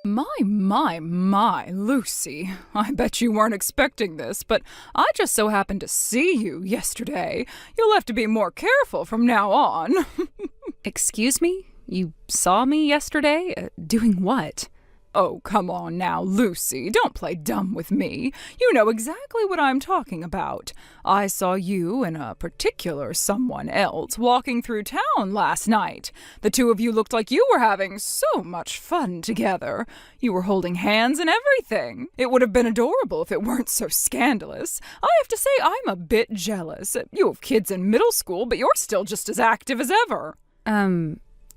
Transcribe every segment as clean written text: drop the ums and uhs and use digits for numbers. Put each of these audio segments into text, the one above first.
My, Lucy. I bet you weren't expecting this, but I just so happened to see you yesterday. You'll have to be more careful from now on. Excuse me? You saw me yesterday? Doing what? Oh, come on now, Lucy. Don't play dumb with me. You know exactly what I'm talking about. I saw you and a particular someone else walking through town last night. The two of you looked like you were having so much fun together. You were holding hands and everything. It would have been adorable if it weren't so scandalous. I have to say I'm a bit jealous. You have kids in middle school, but you're still just as active as ever.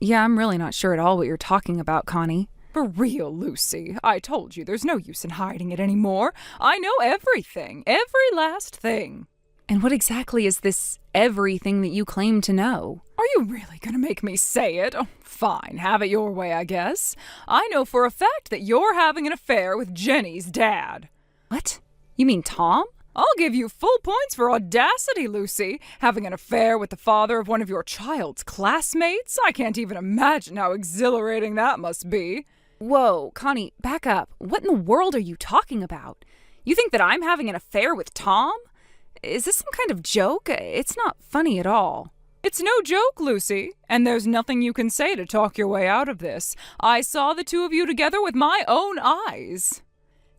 Yeah, I'm really not sure at all what you're talking about, Connie. For real, Lucy. I told you there's no use in hiding it anymore. I know everything. Every last thing. And what exactly is this everything that you claim to know? Are you really going to make me say it? Oh, fine, have it your way, I guess. I know for a fact that you're having an affair with Jenny's dad. What? You mean Tom? I'll give you full points for audacity, Lucy. Having an affair with the father of one of your child's classmates? I can't even imagine how exhilarating that must be. Whoa, Connie, back up. What in the world are you talking about? You think that I'm having an affair with Tom? Is this some kind of joke? It's not funny at all. It's no joke, Lucy, and there's nothing you can say to talk your way out of this. I saw the two of you together with my own eyes.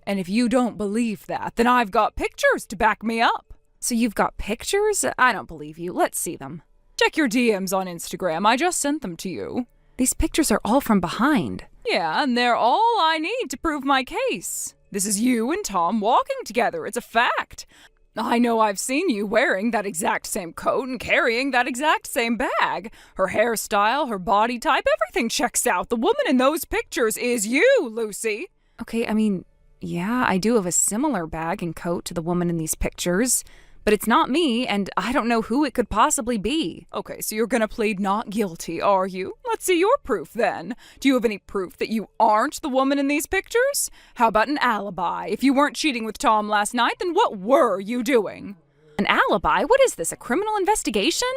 And if you don't believe that, then I've got pictures to back me up. So you've got pictures? I don't believe you. Let's see them. Check your DMs on Instagram. I just sent them to you. These pictures are all from behind. Yeah, and they're all I need to prove my case. This is you and Tom walking together. It's a fact. I know I've seen you wearing that exact same coat and carrying that exact same bag. Her hairstyle, her body type, everything checks out. The woman in those pictures is you, Lucy. Okay, I mean, yeah, I do have a similar bag and coat to the woman in these pictures. But it's not me, and I don't know who it could possibly be. Okay, so you're gonna plead not guilty, are you? Let's see your proof then. Do you have any proof that you aren't the woman in these pictures? How about an alibi? If you weren't cheating with Tom last night, then what were you doing? An alibi? What is this, a criminal investigation?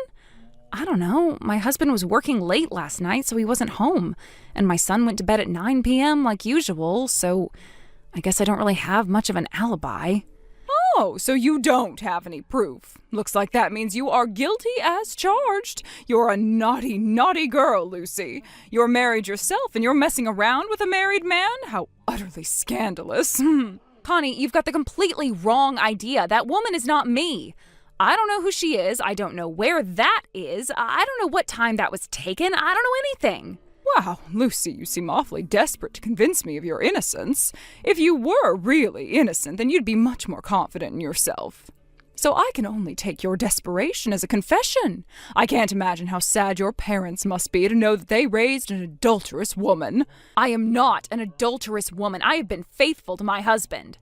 I don't know. My husband was working late last night, so he wasn't home. And my son went to bed at 9 p.m. like usual, so I guess I don't really have much of an alibi. Oh, so you don't have any proof. Looks like that means you are guilty as charged. You're a naughty, naughty girl, Lucy. You're married yourself and you're messing around with a married man? How utterly scandalous. Connie, you've got the completely wrong idea. That woman is not me. I don't know who she is. I don't know where that is. I don't know what time that was taken. I don't know anything. Wow, Lucy, you seem awfully desperate to convince me of your innocence. If you were really innocent, then you'd be much more confident in yourself. So I can only take your desperation as a confession. I can't imagine how sad your parents must be to know that they raised an adulterous woman. I am not an adulterous woman. I have been faithful to my husband.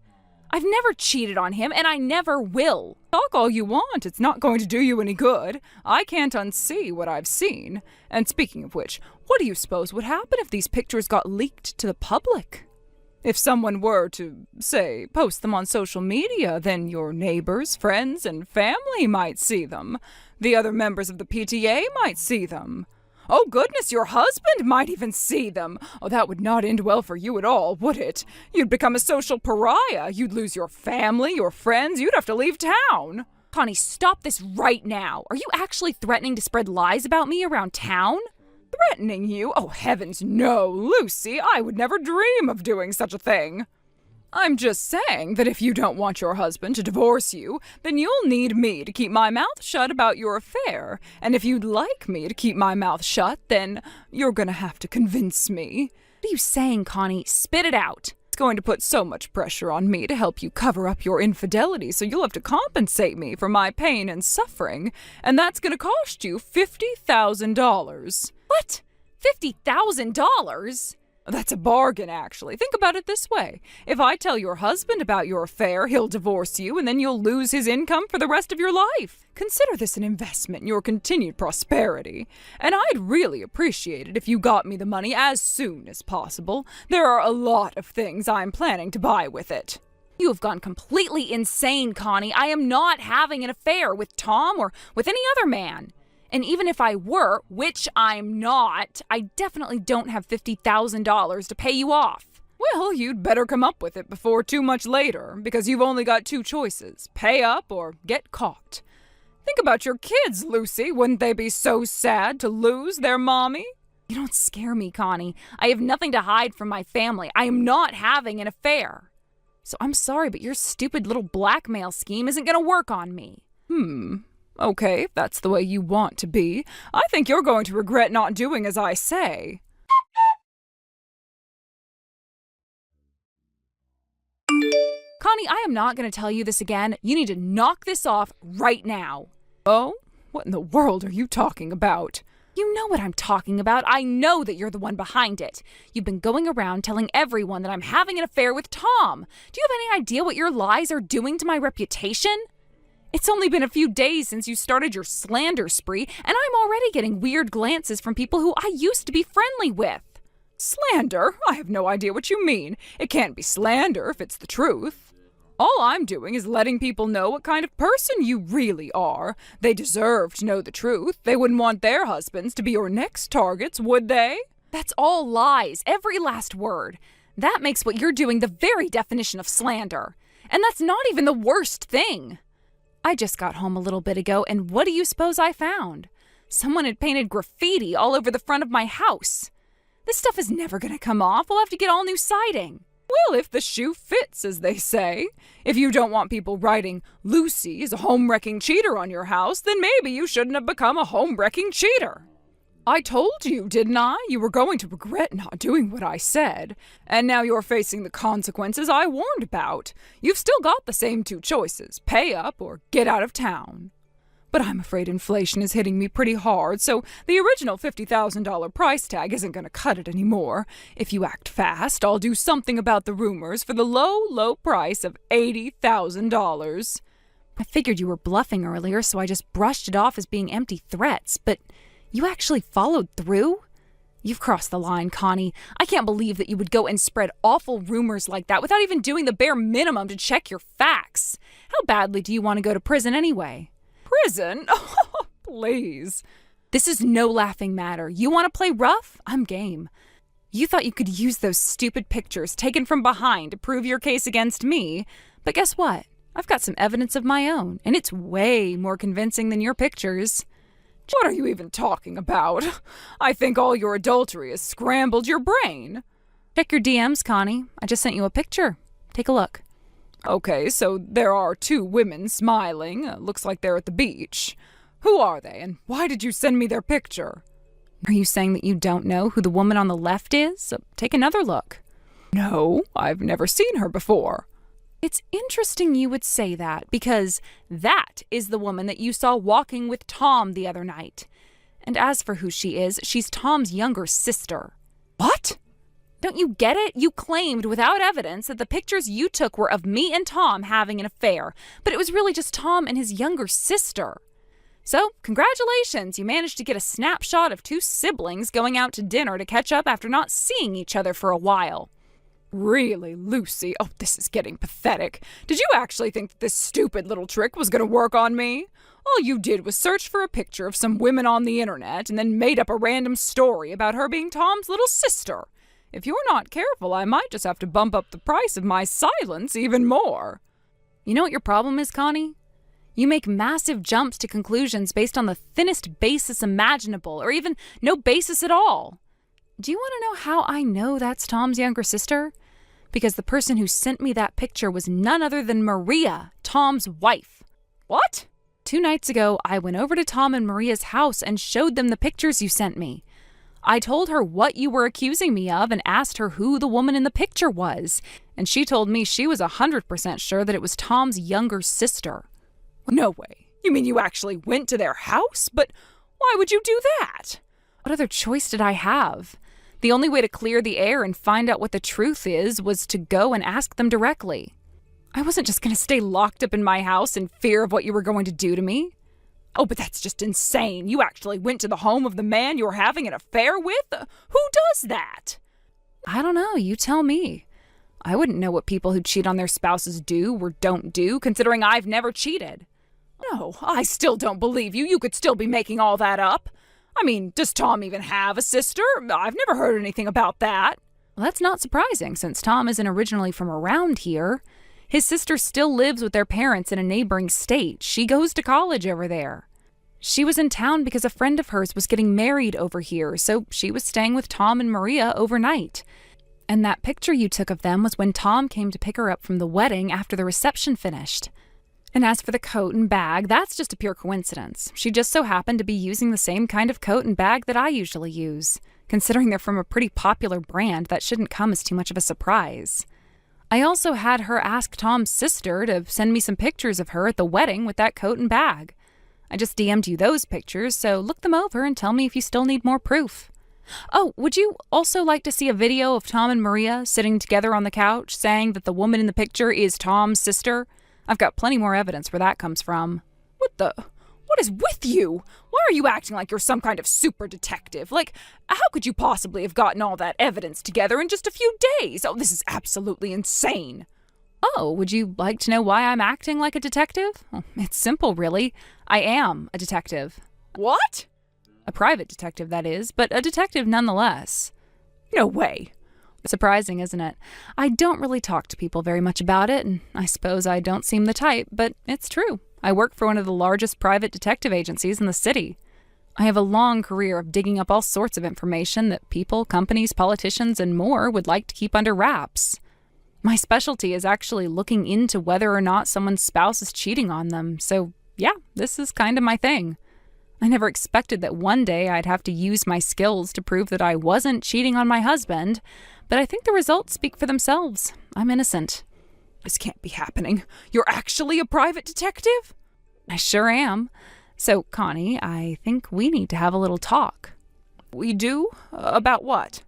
I've never cheated on him, and I never will. Talk all you want. It's not going to do you any good. I can't unsee what I've seen. And speaking of which, what do you suppose would happen if these pictures got leaked to the public? If someone were to, say, post them on social media, then your neighbors, friends, and family might see them. The other members of the PTA might see them. Oh, goodness, your husband might even see them. Oh, that would not end well for you at all, would it? You'd become a social pariah. You'd lose your family, your friends. You'd have to leave town. Connie, stop this right now. Are you actually threatening to spread lies about me around town? Threatening you? Oh, heavens, no, Lucy. I would never dream of doing such a thing. I'm just saying that if you don't want your husband to divorce you, then you'll need me to keep my mouth shut about your affair. And if you'd like me to keep my mouth shut, then you're gonna have to convince me. What are you saying, Connie? Spit it out. It's going to put so much pressure on me to help you cover up your infidelity, so you'll have to compensate me for my pain and suffering. And that's gonna cost you $50,000. What? $50,000? That's a bargain, actually. Think about it this way. If I tell your husband about your affair, he'll divorce you, and then you'll lose his income for the rest of your life. Consider this an investment in your continued prosperity. And I'd really appreciate it if you got me the money as soon as possible. There are a lot of things I'm planning to buy with it. You have gone completely insane, Connie. I am not having an affair with Tom or with any other man. And even if I were, which I'm not, I definitely don't have $50,000 to pay you off. Well, you'd better come up with it before too much later, because you've only got two choices: pay up or get caught. Think about your kids, Lucy. Wouldn't they be so sad to lose their mommy? You don't scare me, Connie. I have nothing to hide from my family. I am not having an affair. So I'm sorry, but your stupid little blackmail scheme isn't going to work on me. Okay, if that's the way you want to be. I think you're going to regret not doing as I say. Connie, I am not going to tell you this again. You need to knock this off right now. Oh? What in the world are you talking about? You know what I'm talking about. I know that you're the one behind it. You've been going around telling everyone that I'm having an affair with Tom. Do you have any idea what your lies are doing to my reputation? It's only been a few days since you started your slander spree, and I'm already getting weird glances from people who I used to be friendly with. Slander? I have no idea what you mean. It can't be slander if it's the truth. All I'm doing is letting people know what kind of person you really are. They deserve to know the truth. They wouldn't want their husbands to be your next targets, would they? That's all lies, every last word. That makes what you're doing the very definition of slander. And that's not even the worst thing. I just got home a little bit ago, and what do you suppose I found? Someone had painted graffiti all over the front of my house. This stuff is never going to come off. We'll have to get all new siding. Well, if the shoe fits, as they say. If you don't want people writing, Lucy is a home-wrecking cheater on your house, then maybe you shouldn't have become a home-wrecking cheater. I told you, didn't I? You were going to regret not doing what I said. And now you're facing the consequences I warned about. You've still got the same two choices: pay up or get out of town. But I'm afraid inflation is hitting me pretty hard, so the original $50,000 price tag isn't going to cut it anymore. If you act fast, I'll do something about the rumors for the low, low price of $80,000. I figured you were bluffing earlier, so I just brushed it off as being empty threats, but you actually followed through? You've crossed the line, Connie. I can't believe that you would go and spread awful rumors like that without even doing the bare minimum to check your facts. How badly do you want to go to prison anyway? Prison? Oh, please. This is no laughing matter. You want to play rough? I'm game. You thought you could use those stupid pictures taken from behind to prove your case against me, but guess what? I've got some evidence of my own, and it's way more convincing than your pictures. What are you even talking about? I think all your adultery has scrambled your brain. Check your DMs, Connie. I just sent you a picture. Take a look. Okay, so there are two women smiling. Looks like they're at the beach. Who are they, and why did you send me their picture? Are you saying that you don't know who the woman on the left is? Take another look. No, I've never seen her before. It's interesting you would say that, because that is the woman that you saw walking with Tom the other night. And as for who she is, she's Tom's younger sister. What? Don't you get it? You claimed without evidence that the pictures you took were of me and Tom having an affair, but it was really just Tom and his younger sister. So, congratulations, you managed to get a snapshot of two siblings going out to dinner to catch up after not seeing each other for a while. Really, Lucy? Oh, this is getting pathetic. Did you actually think that this stupid little trick was going to work on me? All you did was search for a picture of some women on the internet and then made up a random story about her being Tom's little sister. If you're not careful, I might just have to bump up the price of my silence even more. You know what your problem is, Connie? You make massive jumps to conclusions based on the thinnest basis imaginable, or even no basis at all. Do you want to know how I know that's Tom's younger sister? Because the person who sent me that picture was none other than Maria, Tom's wife. What? 2 nights ago, I went over to Tom and Maria's house and showed them the pictures you sent me. I told her what you were accusing me of and asked her who the woman in the picture was, and she told me she was 100% sure that it was Tom's younger sister. No way. You mean you actually went to their house? But why would you do that? What other choice did I have? The only way to clear the air and find out what the truth is was to go and ask them directly. I wasn't just going to stay locked up in my house in fear of what you were going to do to me. Oh, but that's just insane. You actually went to the home of the man you're having an affair with? Who does that? I don't know. You tell me. I wouldn't know what people who cheat on their spouses do or don't do, considering I've never cheated. No, I still don't believe you. You could still be making all that up. I mean, does Tom even have a sister? I've never heard anything about that. Well, that's not surprising, since Tom isn't originally from around here. His sister still lives with their parents in a neighboring state. She goes to college over there. She was in town because a friend of hers was getting married over here, so she was staying with Tom and Maria overnight. And that picture you took of them was when Tom came to pick her up from the wedding after the reception finished. And as for the coat and bag, that's just a pure coincidence. She just so happened to be using the same kind of coat and bag that I usually use. Considering they're from a pretty popular brand, that shouldn't come as too much of a surprise. I also had her ask Tom's sister to send me some pictures of her at the wedding with that coat and bag. I just DM'd you those pictures, so look them over and tell me if you still need more proof. Oh, would you also like to see a video of Tom and Maria sitting together on the couch saying that the woman in the picture is Tom's sister? I've got plenty more evidence where that comes from. What is with you? Why are you acting like you're some kind of super detective? Like, how could you possibly have gotten all that evidence together in just a few days? Oh, this is absolutely insane. Oh, would you like to know why I'm acting like a detective? Well, it's simple, really. I am a detective. What? A private detective, that is, but a detective nonetheless. No way. Surprising, isn't it? I don't really talk to people very much about it, and I suppose I don't seem the type, but it's true. I work for one of the largest private detective agencies in the city. I have a long career of digging up all sorts of information that people, companies, politicians, and more would like to keep under wraps. My specialty is actually looking into whether or not someone's spouse is cheating on them, so yeah, this is kind of my thing. I never expected that one day I'd have to use my skills to prove that I wasn't cheating on my husband, but I think the results speak for themselves. I'm innocent. This can't be happening. You're actually a private detective? I sure am. So, Connie, I think we need to have a little talk. We do? About what?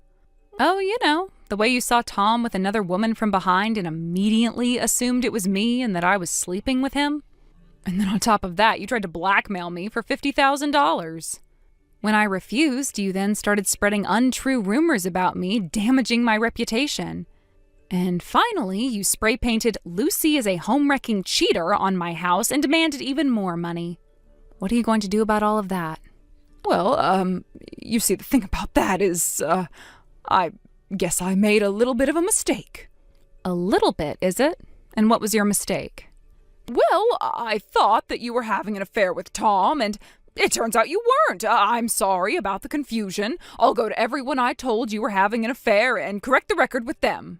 Oh, you know, the way you saw Tom with another woman from behind and immediately assumed it was me and that I was sleeping with him. And then on top of that, you tried to blackmail me for $50,000. When I refused, you then started spreading untrue rumors about me, damaging my reputation. And finally, you spray-painted Lucy as a home-wrecking cheater on my house and demanded even more money. What are you going to do about all of that? Well, you see, the thing about that is, I guess I made a little bit of a mistake. A little bit, is it? And what was your mistake? Well, I thought that you were having an affair with Tom, and it turns out you weren't. I'm sorry about the confusion. I'll go to everyone I told you were having an affair and correct the record with them.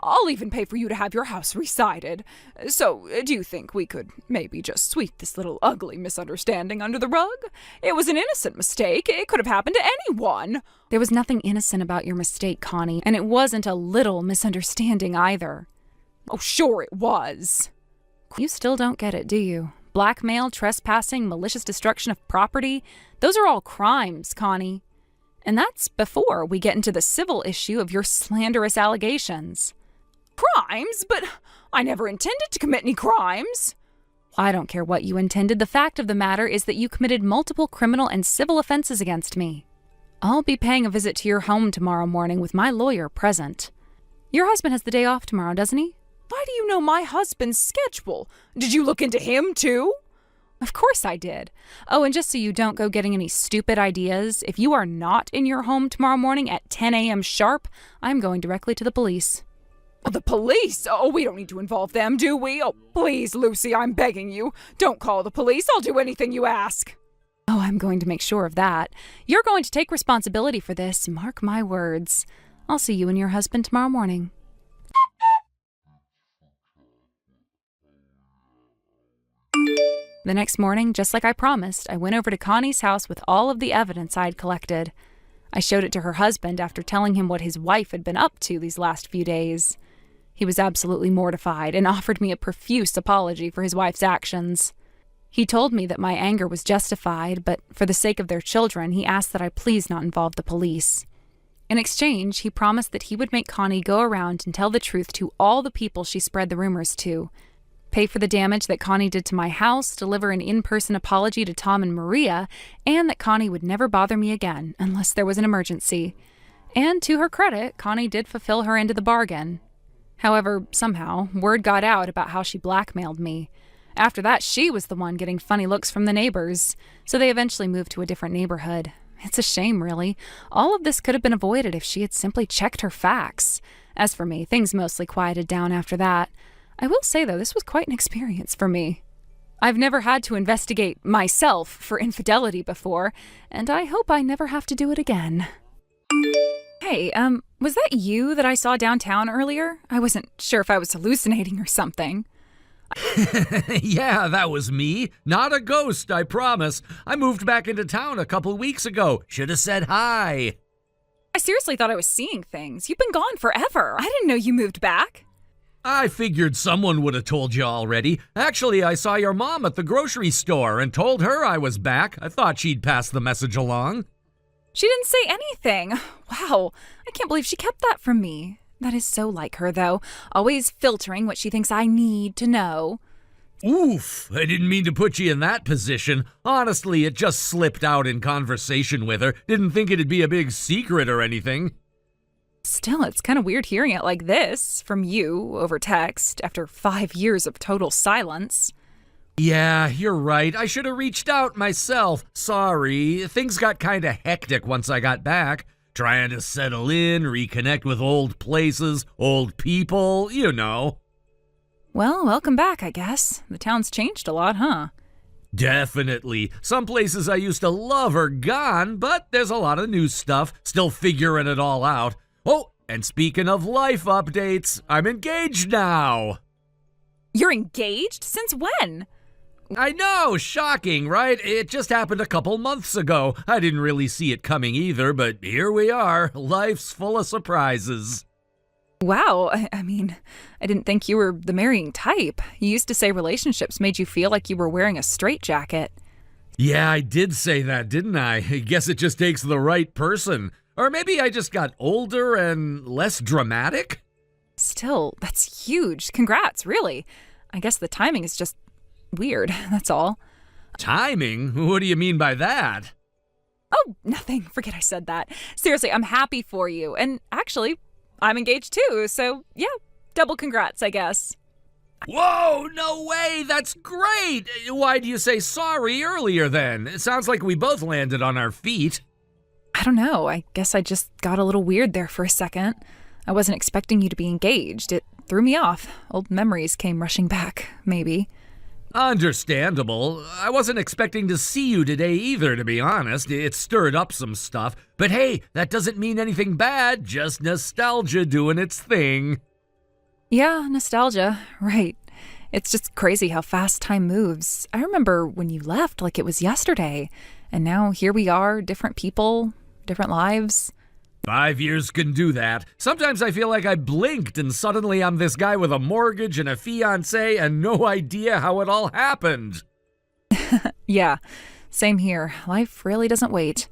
I'll even pay for you to have your house resided. So, do you think we could maybe just sweep this little ugly misunderstanding under the rug? It was an innocent mistake. It could have happened to anyone. There was nothing innocent about your mistake, Connie, and it wasn't a little misunderstanding either. Oh, sure it was. You still don't get it, do you? Blackmail, trespassing, malicious destruction of property, those are all crimes, Connie. And that's before we get into the civil issue of your slanderous allegations. Crimes? But I never intended to commit any crimes. I don't care what you intended. The fact of the matter is that you committed multiple criminal and civil offenses against me. I'll be paying a visit to your home tomorrow morning with my lawyer present. Your husband has the day off tomorrow, doesn't he? Why do you know my husband's schedule? Did you look into him, too? Of course I did. Oh, and just so you don't go getting any stupid ideas, if you are not in your home tomorrow morning at 10 a.m. sharp, I'm going directly to the police. The police? Oh, we don't need to involve them, do we? Oh, please, Lucy, I'm begging you. Don't call the police. I'll do anything you ask. Oh, I'm going to make sure of that. You're going to take responsibility for this, mark my words. I'll see you and your husband tomorrow morning. The next morning, just like I promised, I went over to Connie's house with all of the evidence I'd collected. I showed it to her husband after telling him what his wife had been up to these last few days. He was absolutely mortified and offered me a profuse apology for his wife's actions. He told me that my anger was justified, but for the sake of their children, he asked that I please not involve the police. In exchange, he promised that he would make Connie go around and tell the truth to all the people she spread the rumors to, pay for the damage that Connie did to my house, deliver an in-person apology to Tom and Maria, and that Connie would never bother me again unless there was an emergency. And to her credit, Connie did fulfill her end of the bargain. However, somehow, word got out about how she blackmailed me. After that, she was the one getting funny looks from the neighbors, so they eventually moved to a different neighborhood. It's a shame, really. All of this could have been avoided if she had simply checked her facts. As for me, things mostly quieted down after that. I will say, though, this was quite an experience for me. I've never had to investigate myself for infidelity before, and I hope I never have to do it again. Hey, was that you that I saw downtown earlier? I wasn't sure if I was hallucinating or something. Yeah, that was me. Not a ghost, I promise. I moved back into town a couple weeks ago. Should have said hi. I seriously thought I was seeing things. You've been gone forever. I didn't know you moved back. I figured someone would have told you already. Actually, I saw your mom at the grocery store and told her I was back. I thought she'd pass the message along. She didn't say anything. Wow, I can't believe she kept that from me. That is so like her, though. Always filtering what she thinks I need to know. Oof, I didn't mean to put you in that position. Honestly, it just slipped out in conversation with her. Didn't think it'd be a big secret or anything. Still, it's kind of weird hearing it like this from you over text after 5 years of total silence. Yeah, you're right. I should have reached out myself. Sorry. Things got kind of hectic once I got back. Trying to settle in, reconnect with old places, old people, you know. Well, welcome back, I guess. The town's changed a lot, huh? Definitely. Some places I used to love are gone, but there's a lot of new stuff. Still figuring it all out. Oh, and speaking of life updates, I'm engaged now. You're engaged? Since when? I know, shocking, right? It just happened a couple months ago. I didn't really see it coming either, but here we are. Life's full of surprises. Wow, I mean, I didn't think you were the marrying type. You used to say relationships made you feel like you were wearing a straitjacket. Yeah, I did say that, didn't I? I guess it just takes the right person. Or maybe I just got older and less dramatic? Still, that's huge. Congrats, really. I guess the timing is just weird, that's all. Timing? What do you mean by that? Oh, nothing. Forget I said that. Seriously, I'm happy for you. And actually, I'm engaged too, so yeah, double congrats, I guess. Whoa, no way, that's great! Why'd you say sorry earlier then? It sounds like we both landed on our feet. I don't know. I guess I just got a little weird there for a second. I wasn't expecting you to be engaged. It threw me off. Old memories came rushing back, maybe. Understandable. I wasn't expecting to see you today either, to be honest. It stirred up some stuff. But hey, that doesn't mean anything bad, just nostalgia doing its thing. Yeah, nostalgia. Right. It's just crazy how fast time moves. I remember when you left like it was yesterday. And now here we are, different people, different lives. 5 years can do that. Sometimes I feel like I blinked and suddenly I'm this guy with a mortgage and a fiancé and no idea how it all happened. Yeah, same here. Life really doesn't wait.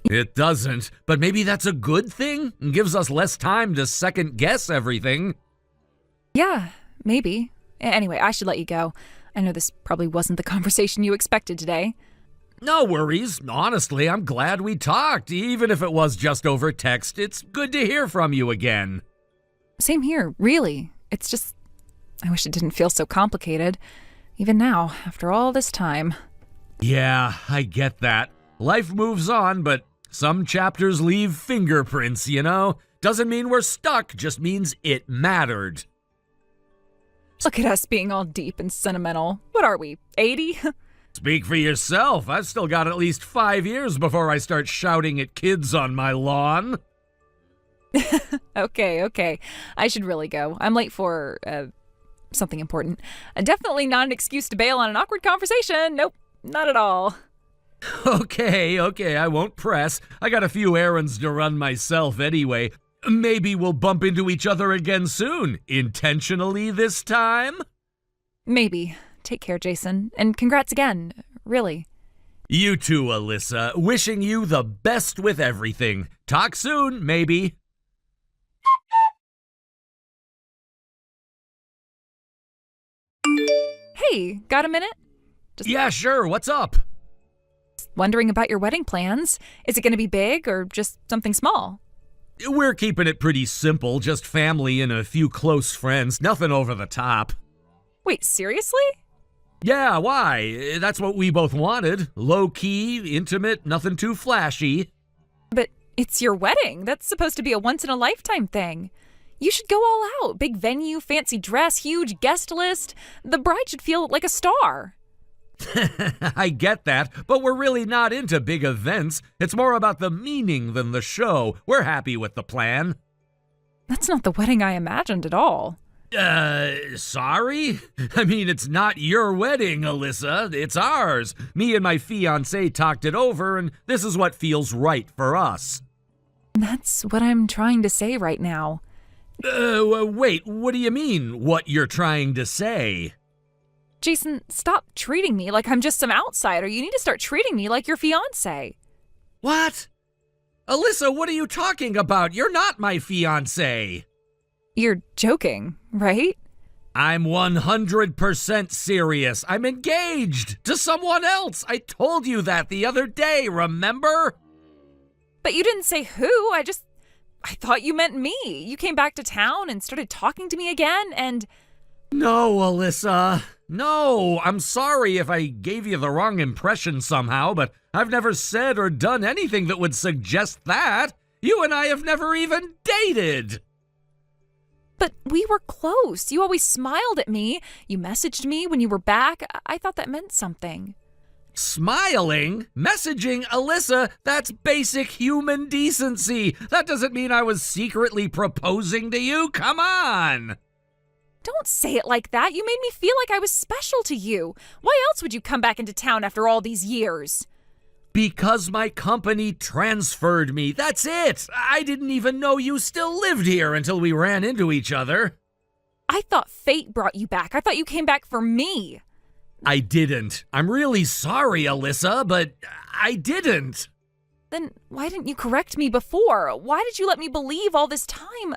It doesn't, but maybe that's a good thing? It gives us less time to second guess everything. Yeah, maybe. Anyway, I should let you go. I know this probably wasn't the conversation you expected today. No worries. Honestly, I'm glad we talked, even if it was just over text. It's good to hear from you again. Same here, really. It's just, I wish it didn't feel so complicated. Even now, after all this time. Yeah, I get that. Life moves on, but some chapters leave fingerprints, you know? Doesn't mean we're stuck, just means it mattered. Look at us being all deep and sentimental. What are we, 80? Speak for yourself. I've still got at least 5 years before I start shouting at kids on my lawn. Okay. I should really go. I'm late for, something important. Definitely not an excuse to bail on an awkward conversation. Nope, not at all. Okay, I won't press. I got a few errands to run myself anyway. Maybe we'll bump into each other again soon. Intentionally this time? Maybe. Take care, Jason. And congrats again. Really. You too, Alyssa. Wishing you the best with everything. Talk soon, maybe. Hey, got a minute? Yeah, sure. What's up? Wondering about your wedding plans. Is it going to be big or just something small? We're keeping it pretty simple. Just family and a few close friends. Nothing over the top. Wait, seriously? Yeah, why? That's what we both wanted. Low-key, intimate, nothing too flashy. But it's your wedding. That's supposed to be a once-in-a-lifetime thing. You should go all out. Big venue, fancy dress, huge guest list. The bride should feel like a star. I get that, but we're really not into big events. It's more about the meaning than the show. We're happy with the plan. That's not the wedding I imagined at all. Sorry? I mean, it's not your wedding, Alyssa. It's ours. Me and my fiancé talked it over, and this is what feels right for us. That's what I'm trying to say right now. Wait, what do you mean, what you're trying to say? Jason, stop treating me like I'm just some outsider. You need to start treating me like your fiancé. What? Alyssa, what are you talking about? You're not my fiancé. You're joking, right? I'm 100% serious. I'm engaged to someone else. I told you that the other day, remember? But you didn't say who. I thought you meant me. You came back to town and started talking to me again, and... No, Alyssa. No, I'm sorry if I gave you the wrong impression somehow, but I've never said or done anything that would suggest that. You and I have never even dated. But we were close. You always smiled at me. You messaged me when you were back. I thought that meant something. Smiling? Messaging? Alyssa, that's basic human decency. That doesn't mean I was secretly proposing to you. Come on. Don't say it like that. You made me feel like I was special to you. Why else would you come back into town after all these years? Because my company transferred me. That's it. I didn't even know you still lived here until we ran into each other. I thought fate brought you back. I thought you came back for me. I didn't. I'm really sorry, Alyssa, but I didn't. Then why didn't you correct me before? Why did you let me believe all this time?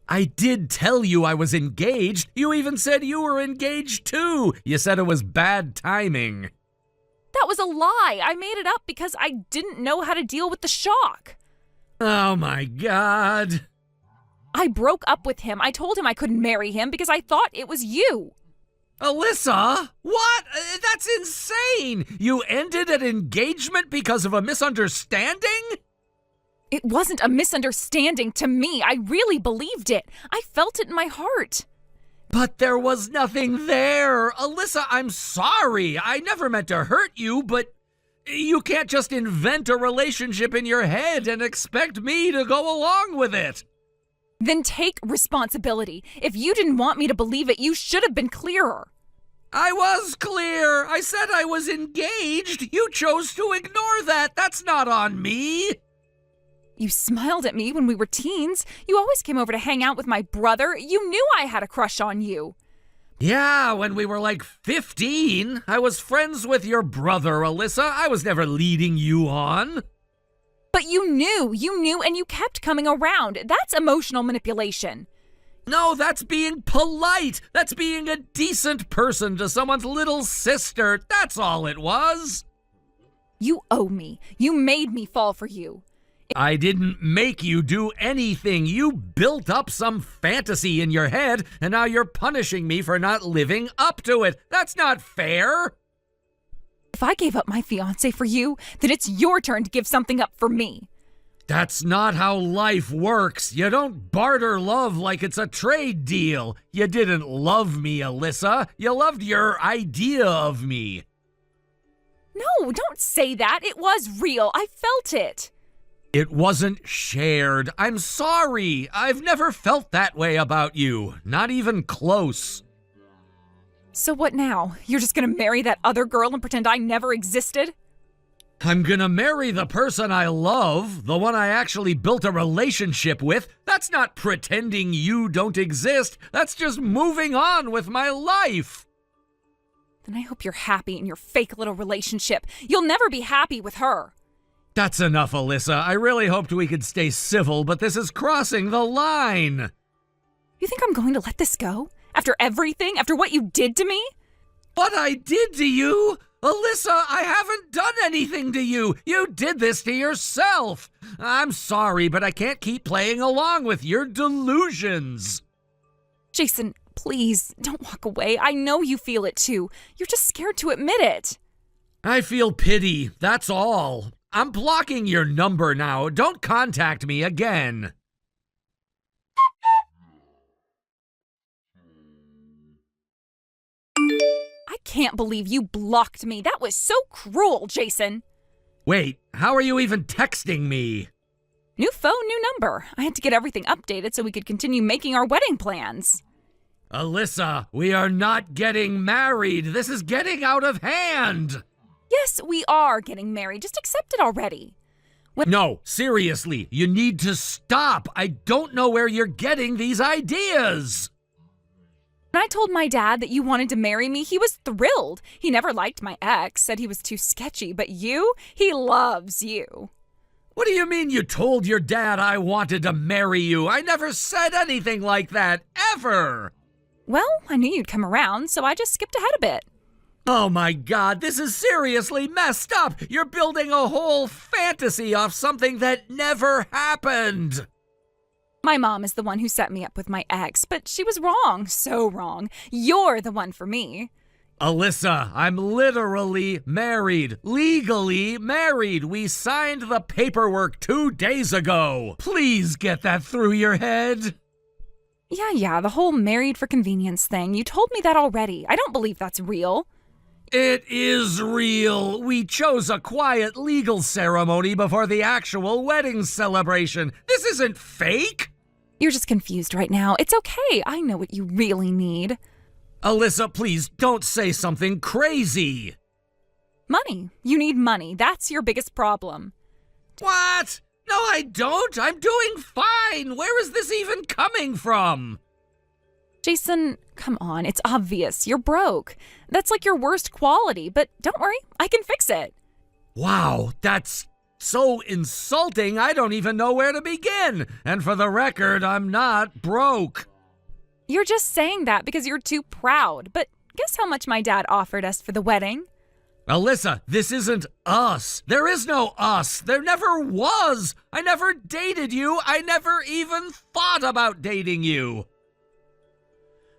I did tell you I was engaged. You even said you were engaged too. You said it was bad timing. That was a lie. I made it up because I didn't know how to deal with the shock. Oh my God. I broke up with him. I told him I couldn't marry him because I thought it was you. Alyssa? What? That's insane. You ended an engagement because of a misunderstanding? It wasn't a misunderstanding to me. I really believed it. I felt it in my heart. But there was nothing there. Alyssa, I'm sorry. I never meant to hurt you, but you can't just invent a relationship in your head and expect me to go along with it. Then take responsibility. If you didn't want me to believe it, you should have been clearer. I was clear. I said I was engaged. You chose to ignore that. That's not on me. You smiled at me when we were teens. You always came over to hang out with my brother. You knew I had a crush on you. Yeah, when we were like 15. I was friends with your brother, Alyssa. I was never leading you on. But you knew, and you kept coming around. That's emotional manipulation. No, that's being polite. That's being a decent person to someone's little sister. That's all it was. You owe me. You made me fall for you. I didn't make you do anything. You built up some fantasy in your head, and now you're punishing me for not living up to it. That's not fair. If I gave up my fiancé for you, then it's your turn to give something up for me. That's not how life works. You don't barter love like it's a trade deal. You didn't love me, Alyssa. You loved your idea of me. No, don't say that. It was real. I felt it. It wasn't shared. I'm sorry. I've never felt that way about you. Not even close. So what now? You're just gonna marry that other girl and pretend I never existed? I'm gonna marry the person I love, the one I actually built a relationship with. That's not pretending you don't exist. That's just moving on with my life. Then I hope you're happy in your fake little relationship. You'll never be happy with her. That's enough, Alyssa. I really hoped we could stay civil, but this is crossing the line. You think I'm going to let this go? After everything? After what you did to me? What I did to you? Alyssa, I haven't done anything to you. You did this to yourself. I'm sorry, but I can't keep playing along with your delusions. Jason, please, don't walk away. I know you feel it too. You're just scared to admit it. I feel pity, that's all. I'm blocking your number now. Don't contact me again. I can't believe you blocked me. That was so cruel, Jason. Wait, how are you even texting me? New phone, new number. I had to get everything updated so we could continue making our wedding plans. Alyssa, we are not getting married. This is getting out of hand. Yes, we are getting married. Just accept it already. No, seriously, you need to stop. I don't know where you're getting these ideas. When I told my dad that you wanted to marry me, he was thrilled. He never liked my ex, said he was too sketchy, but you, he loves you. What do you mean you told your dad I wanted to marry you? I never said anything like that, ever. Well, I knew you'd come around, so I just skipped ahead a bit. Oh my God, this is seriously messed up. You're building a whole fantasy off something that never happened. My mom is the one who set me up with my ex, but she was wrong, so wrong. You're the one for me. Alyssa, I'm literally married. Legally married. We signed the paperwork 2 days ago. Please get that through your head. Yeah, the whole married for convenience thing. You told me that already. I don't believe that's real. It is real. We chose a quiet legal ceremony before the actual wedding celebration. This isn't fake. You're just confused right now. It's okay. I know what you really need. Alyssa, please don't say something crazy. Money. You need money. That's your biggest problem. What? No, I don't. I'm doing fine. Where is this even coming from? Jason, come on. It's obvious. You're broke. That's like your worst quality, but don't worry. I can fix it. Wow, that's so insulting. I don't even know where to begin. And for the record, I'm not broke. You're just saying that because you're too proud. But guess how much my dad offered us for the wedding? Alyssa, this isn't us. There is no us. There never was. I never dated you. I never even thought about dating you.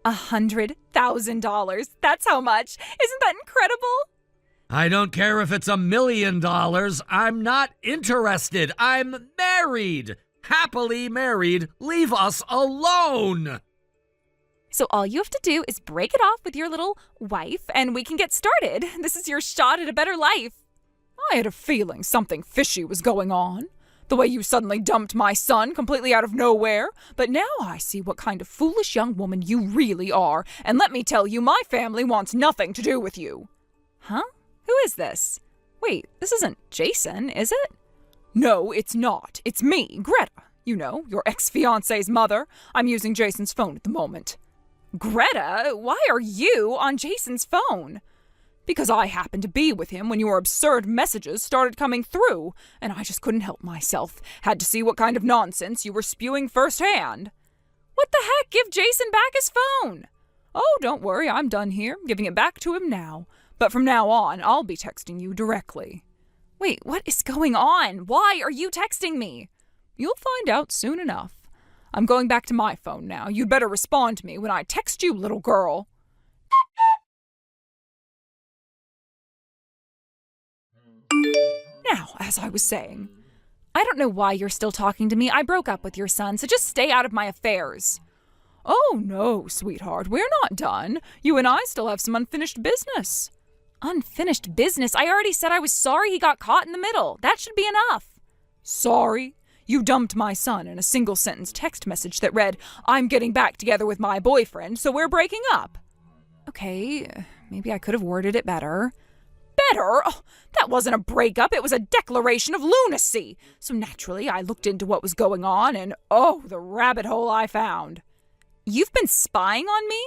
$100,000. That's how much. Isn't that incredible? I don't care if it's $1 million. I'm not interested. I'm married. Happily married. Leave us alone. So all you have to do is break it off with your little wife and we can get started. This is your shot at a better life. I had a feeling something fishy was going on. The way you suddenly dumped my son completely out of nowhere. But now I see what kind of foolish young woman you really are. And let me tell you, my family wants nothing to do with you. Huh? Who is this? Wait, this isn't Jason, is it? No, it's not. It's me, Greta. You know, your ex-fiance's mother. I'm using Jason's phone at the moment. Greta, why are you on Jason's phone? Because I happened to be with him when your absurd messages started coming through, and I just couldn't help myself. Had to see what kind of nonsense you were spewing firsthand. What the heck? Give Jason back his phone. Oh, don't worry, I'm done here, giving it back to him now. But from now on, I'll be texting you directly. Wait, what is going on? Why are you texting me? You'll find out soon enough. I'm going back to my phone now. You'd better respond to me when I text you, little girl. Now, as I was saying, I don't know why you're still talking to me. I broke up with your son, so just stay out of my affairs. Oh, no, sweetheart, we're not done. You and I still have some unfinished business. Unfinished business? I already said I was sorry he got caught in the middle. That should be enough. Sorry? You dumped my son in a single-sentence text message that read, "I'm getting back together with my boyfriend, so we're breaking up." Okay, maybe I could have worded it better. Better? Oh, that wasn't a breakup, it was a declaration of lunacy. So naturally, I looked into what was going on, and oh, the rabbit hole I found. You've been spying on me?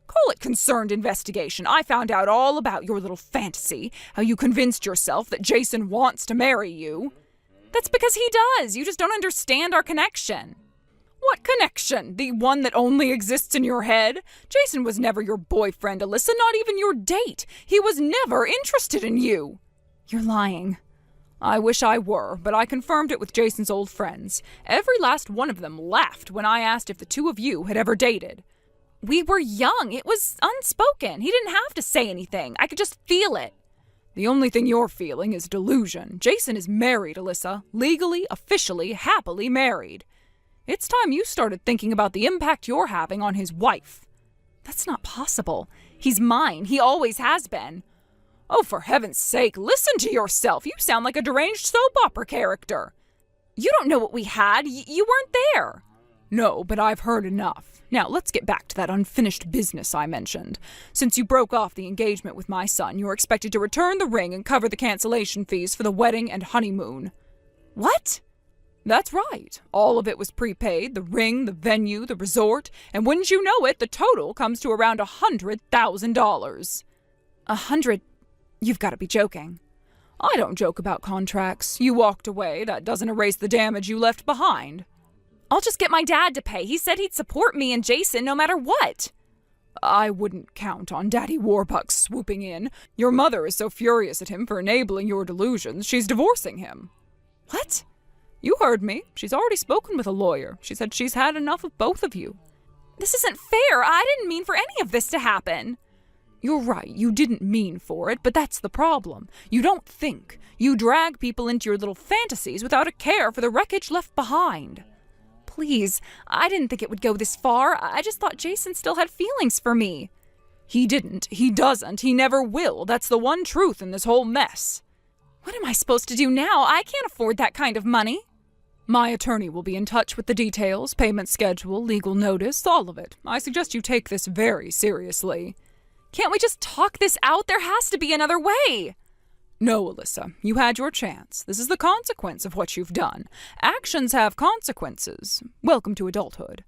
Call it concerned investigation. I found out all about your little fantasy, how you convinced yourself that Jason wants to marry you. That's because he does. You just don't understand our connection. What connection? The one that only exists in your head? Jason was never your boyfriend, Alyssa, not even your date. He was never interested in you. You're lying. I wish I were, but I confirmed it with Jason's old friends. Every last one of them laughed when I asked if the two of you had ever dated. We were young. It was unspoken. He didn't have to say anything. I could just feel it. The only thing you're feeling is delusion. Jason is married, Alyssa. Legally, officially, happily married. It's time you started thinking about the impact you're having on his wife. That's not possible. He's mine. He always has been. Oh, for heaven's sake, listen to yourself. You sound like a deranged soap opera character. You don't know what we had. You weren't there. No, but I've heard enough. Now, let's get back to that unfinished business I mentioned. Since you broke off the engagement with my son, you're expected to return the ring and cover the cancellation fees for the wedding and honeymoon. What? That's right. All of it was prepaid, the ring, the venue, the resort, and wouldn't you know it, the total comes to around $100,000. 100? You've got to be joking. I don't joke about contracts. You walked away. That doesn't erase the damage you left behind. I'll just get my dad to pay. He said he'd support me and Jason no matter what. I wouldn't count on Daddy Warbucks swooping in. Your mother is so furious at him for enabling your delusions, she's divorcing him. What? You heard me. She's already spoken with a lawyer. She said she's had enough of both of you. This isn't fair. I didn't mean for any of this to happen. You're right. You didn't mean for it, but that's the problem. You don't think. You drag people into your little fantasies without a care for the wreckage left behind. Please, I didn't think it would go this far. I just thought Jason still had feelings for me. He didn't. He doesn't. He never will. That's the one truth in this whole mess. What am I supposed to do now? I can't afford that kind of money. My attorney will be in touch with the details, payment schedule, legal notice, all of it. I suggest you take this very seriously. Can't we just talk this out? There has to be another way. No, Alyssa, you had your chance. This is the consequence of what you've done. Actions have consequences. Welcome to adulthood.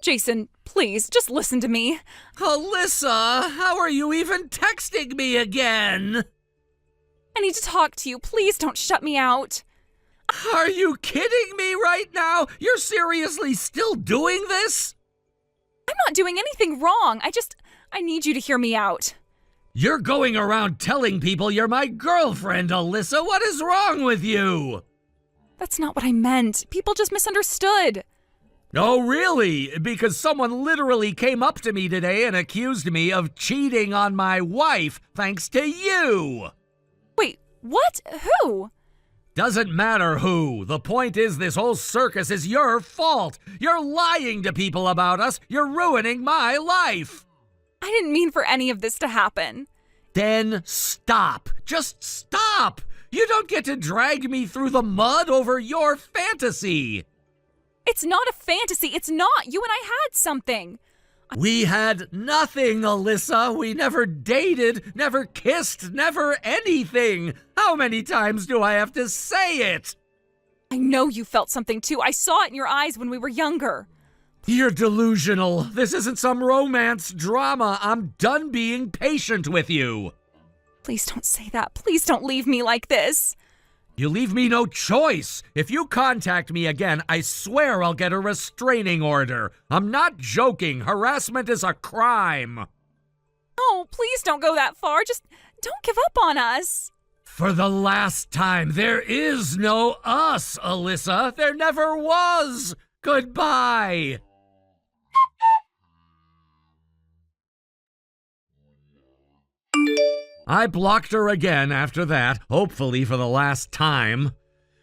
Jason, please, just listen to me. Alyssa, how are you even texting me again? I need to talk to you. Please don't shut me out. Are you kidding me right now? You're seriously still doing this? I'm not doing anything wrong. I need you to hear me out. You're going around telling people you're my girlfriend, Alyssa. What is wrong with you? That's not what I meant. People just misunderstood. Oh, really? Because someone literally came up to me today and accused me of cheating on my wife thanks to you. Wait, what? Who? Doesn't matter who. The point is this whole circus is your fault. You're lying to people about us. You're ruining my life. I didn't mean for any of this to happen. Then stop. Just stop. You don't get to drag me through the mud over your fantasy. It's not a fantasy. It's not. You and I had something. We had nothing, Alyssa. We never dated, never kissed, never anything. How many times do I have to say it? I know you felt something too. I saw it in your eyes when we were younger. You're delusional. This isn't some romance drama. I'm done being patient with you. Please don't say that. Please don't leave me like this. You leave me no choice. If you contact me again, I swear I'll get a restraining order. I'm not joking. Harassment is a crime. Oh, please don't go that far. Just don't give up on us. For the last time, there is no us, Alyssa. There never was. Goodbye. I blocked her again after that, hopefully for the last time.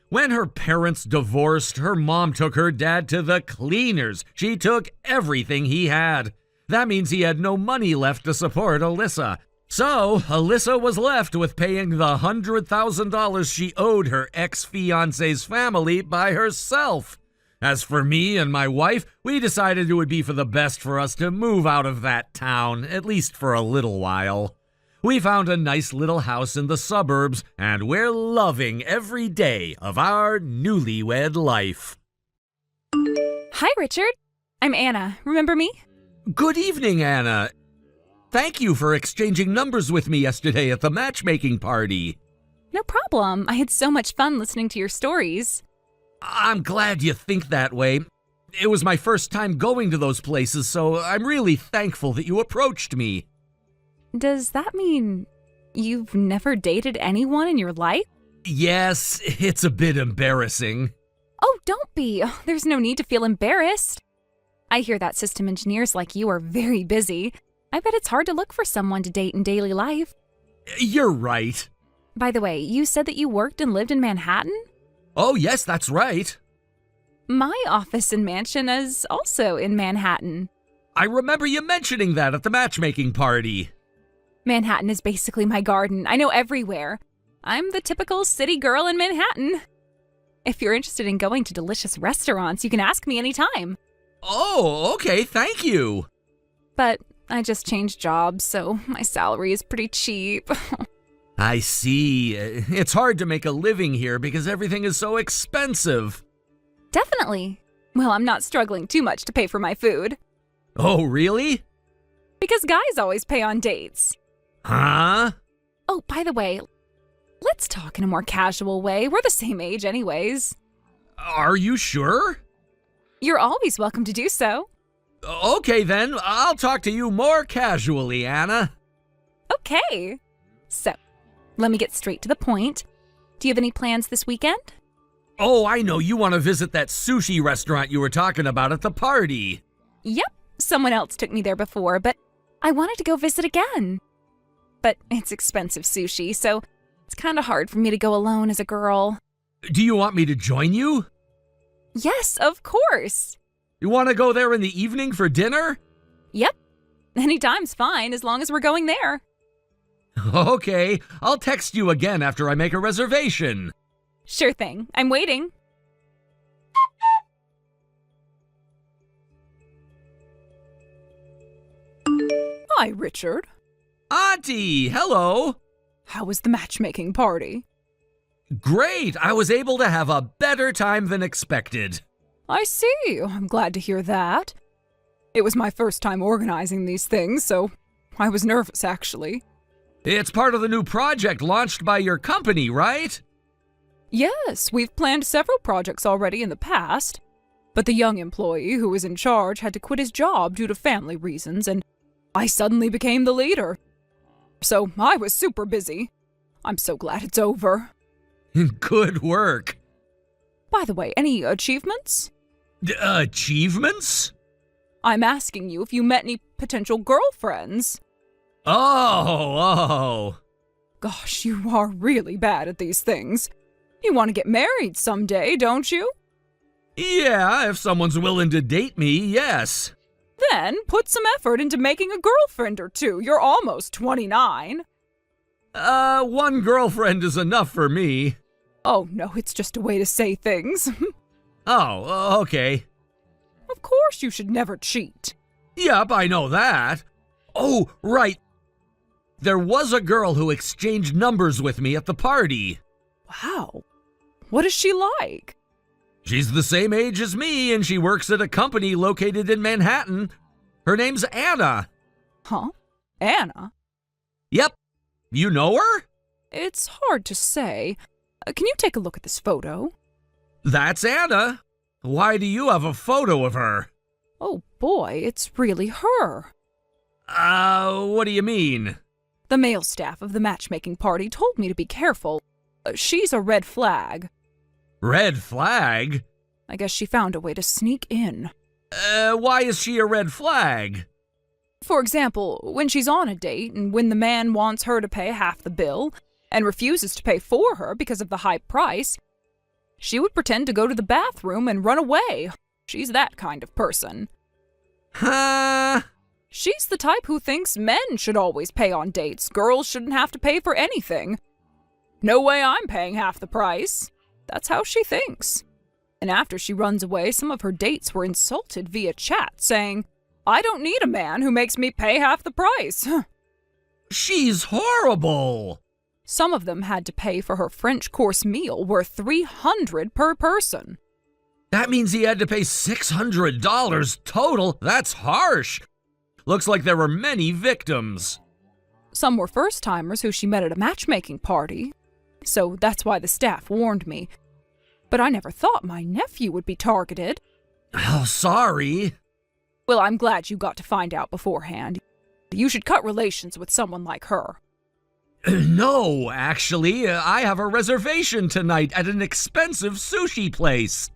When her parents divorced, her mom took her dad to the cleaners. She took everything he had. That means he had no money left to support Alyssa. So, Alyssa was left with paying the $100,000 she owed her ex-fiancé's family by herself. As for me and my wife, we decided it would be for the best for us to move out of that town, at least for a little while. We found a nice little house in the suburbs, and we're loving every day of our newlywed life. Hi, Richard. I'm Anna. Remember me? Good evening, Anna. Thank you for exchanging numbers with me yesterday at the matchmaking party. No problem. I had so much fun listening to your stories. I'm glad you think that way. It was my first time going to those places, so I'm really thankful that you approached me. Does that mean you've never dated anyone in your life? Yes, it's a bit embarrassing. Oh, don't be. There's no need to feel embarrassed. I hear that system engineers like you are very busy. I bet it's hard to look for someone to date in daily life. You're right. By the way, you said that you worked and lived in Manhattan? Oh, yes, that's right. My office and mansion is also in Manhattan. I remember you mentioning that at the matchmaking party. Manhattan is basically my garden. I know everywhere. I'm the typical city girl in Manhattan. If you're interested in going to delicious restaurants, you can ask me anytime. Oh, okay, thank you. But I just changed jobs, so my salary is pretty cheap. I see. It's hard to make a living here because everything is so expensive. Definitely. Well, I'm not struggling too much to pay for my food. Oh, really? Because guys always pay on dates. Huh? Oh, by the way, let's talk in a more casual way. We're the same age anyways. Are you sure? You're always welcome to do so. Okay then, I'll talk to you more casually, Anna. Okay. So, let me get straight to the point. Do you have any plans this weekend? Oh, I know, you want to visit that sushi restaurant you were talking about at the party. Yep, someone else took me there before, but I wanted to go visit again. But it's expensive sushi, so it's kind of hard for me to go alone as a girl. Do you want me to join you? Yes, of course. You want to go there in the evening for dinner? Yep. Anytime's fine, as long as we're going there. Okay, I'll text you again after I make a reservation. Sure thing. I'm waiting. Hi, Richard. Auntie, hello. How was the matchmaking party? Great, I was able to have a better time than expected. I see. I'm glad to hear that. It was my first time organizing these things, so I was nervous, actually. It's part of the new project launched by your company, right? Yes, we've planned several projects already in the past, but the young employee who was in charge had to quit his job due to family reasons, and I suddenly became the leader. So I was super busy. I'm so glad it's over. Good work. By the way, any achievements? Achievements? I'm asking you if you met any potential girlfriends. Oh. Gosh, you are really bad at these things. You want to get married someday, don't you? Yeah, if someone's willing to date me, yes. Then put some effort into making a girlfriend or two. You're almost 29. One girlfriend is enough for me. Oh, no, it's just a way to say things. Oh, okay. Of course you should never cheat. Yep, I know that. Oh, right. There was a girl who exchanged numbers with me at the party. Wow. What is she like? She's the same age as me, and she works at a company located in Manhattan. Her name's Anna. Huh? Anna? Yep. You know her? It's hard to say. Can you take a look at this photo? That's Anna. Why do you have a photo of her? Oh boy, it's really her. What do you mean? The male staff of the matchmaking party told me to be careful. She's a red flag. Red flag? I guess she found a way to sneak in. Why is she a red flag? For example, when she's on a date and when the man wants her to pay half the bill and refuses to pay for her because of the high price, she would pretend to go to the bathroom and run away. She's that kind of person. Huh? She's the type who thinks men should always pay on dates. Girls shouldn't have to pay for anything. No way I'm paying half the price. That's how she thinks. And after she runs away, some of her dates were insulted via chat, saying, "I don't need a man who makes me pay half the price." She's horrible. Some of them had to pay for her French course meal worth $300 per person. That means he had to pay $600 total. That's harsh. Looks like there were many victims. Some were first-timers who she met at a matchmaking party, so that's why the staff warned me. But I never thought my nephew would be targeted. Oh, sorry. Well, I'm glad you got to find out beforehand. You should cut relations with someone like her. No, actually, I have a reservation tonight at an expensive sushi place.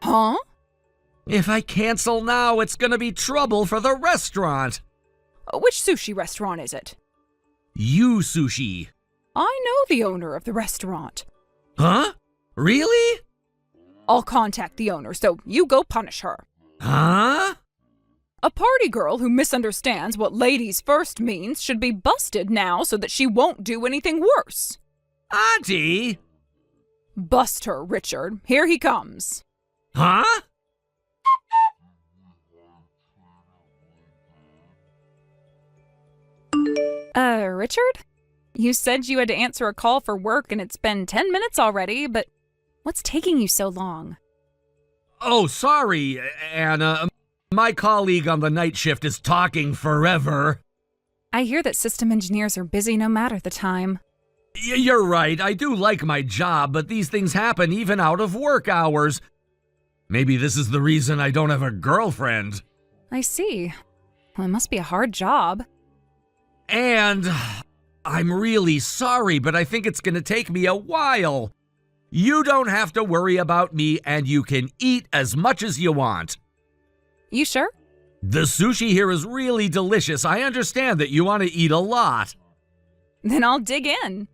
Huh? If I cancel now, it's gonna be trouble for the restaurant. Which sushi restaurant is it? You Sushi. I know the owner of the restaurant. Huh? Really? I'll contact the owner, so you go punish her. Huh? A party girl who misunderstands what ladies first means should be busted now so that she won't do anything worse. Auntie? Bust her, Richard. Here he comes. Huh? Richard? You said you had to answer a call for work and it's been 10 minutes already, but what's taking you so long? Oh, sorry, Anna. My colleague on the night shift is talking forever. I hear that system engineers are busy no matter the time. You're right, I do like my job, but these things happen even out of work hours. Maybe this is the reason I don't have a girlfriend. I see. Well, it must be a hard job. And I'm really sorry, but I think it's gonna take me a while. You don't have to worry about me, and you can eat as much as you want. You sure? The sushi here is really delicious. I understand that you want to eat a lot. Then I'll dig in.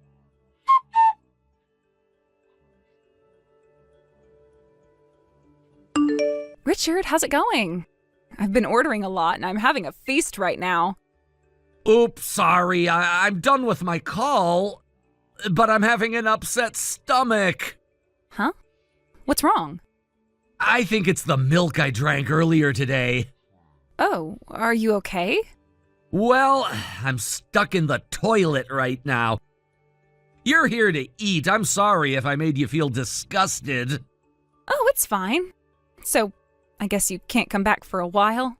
Richard, how's it going? I've been ordering a lot and I'm having a feast right now. Oops, sorry. I'm done with my call, but I'm having an upset stomach. Huh? What's wrong? I think it's the milk I drank earlier today. Oh, are you okay? Well, I'm stuck in the toilet right now. You're here to eat. I'm sorry if I made you feel disgusted. Oh, it's fine. So, I guess you can't come back for a while?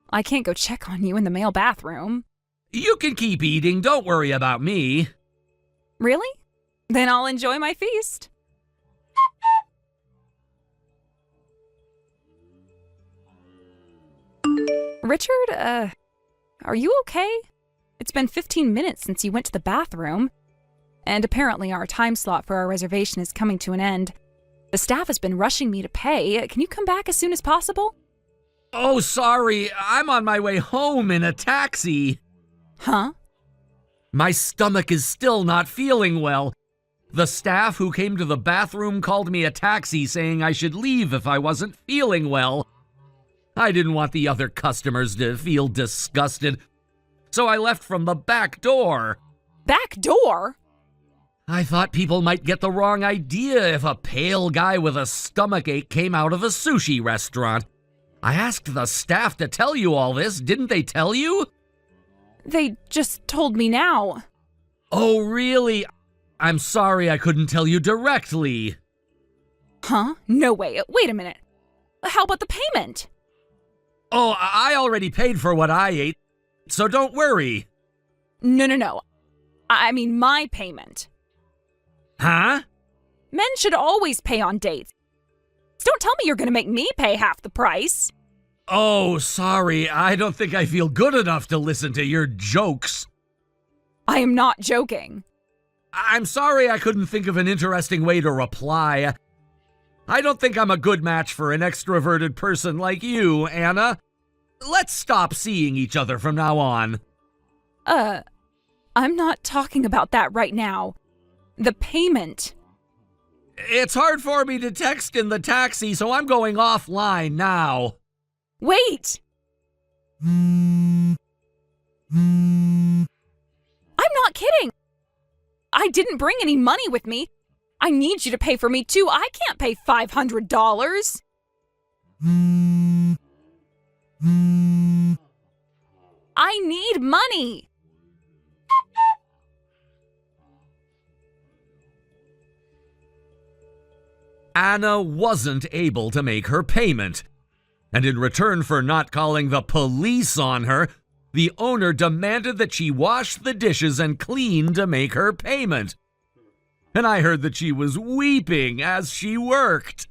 I can't go check on you in the male bathroom. You can keep eating. Don't worry about me. Really? Then I'll enjoy my feast. Richard, are you okay? It's been 15 minutes since you went to the bathroom. And apparently our time slot for our reservation is coming to an end. The staff has been rushing me to pay. Can you come back as soon as possible? Oh, sorry. I'm on my way home in a taxi. Huh? My stomach is still not feeling well. The staff who came to the bathroom called me a taxi saying I should leave if I wasn't feeling well. I didn't want the other customers to feel disgusted, so I left from the back door. Back door? I thought people might get the wrong idea if a pale guy with a stomachache came out of a sushi restaurant. I asked the staff to tell you all this. Didn't they tell you? They just told me now. Oh, really? I'm sorry I couldn't tell you directly. Huh? No way. Wait a minute. How about the payment? Oh, I already paid for what I ate, so don't worry. No. I mean my payment. Huh? Men should always pay on dates. Don't tell me you're going to make me pay half the price. Oh, sorry. I don't think I feel good enough to listen to your jokes. I am not joking. I'm sorry I couldn't think of an interesting way to reply. I don't think I'm a good match for an extroverted person like you, Anna. Let's stop seeing each other from now on. I'm not talking about that right now. The payment. It's hard for me to text in the taxi, so I'm going offline now. Wait! I'm not kidding. I didn't bring any money with me. I need you to pay for me too. I can't pay $500. I need money. Anna wasn't able to make her payment. And in return for not calling the police on her, the owner demanded that she wash the dishes and clean to make her payment. And I heard that she was weeping as she worked.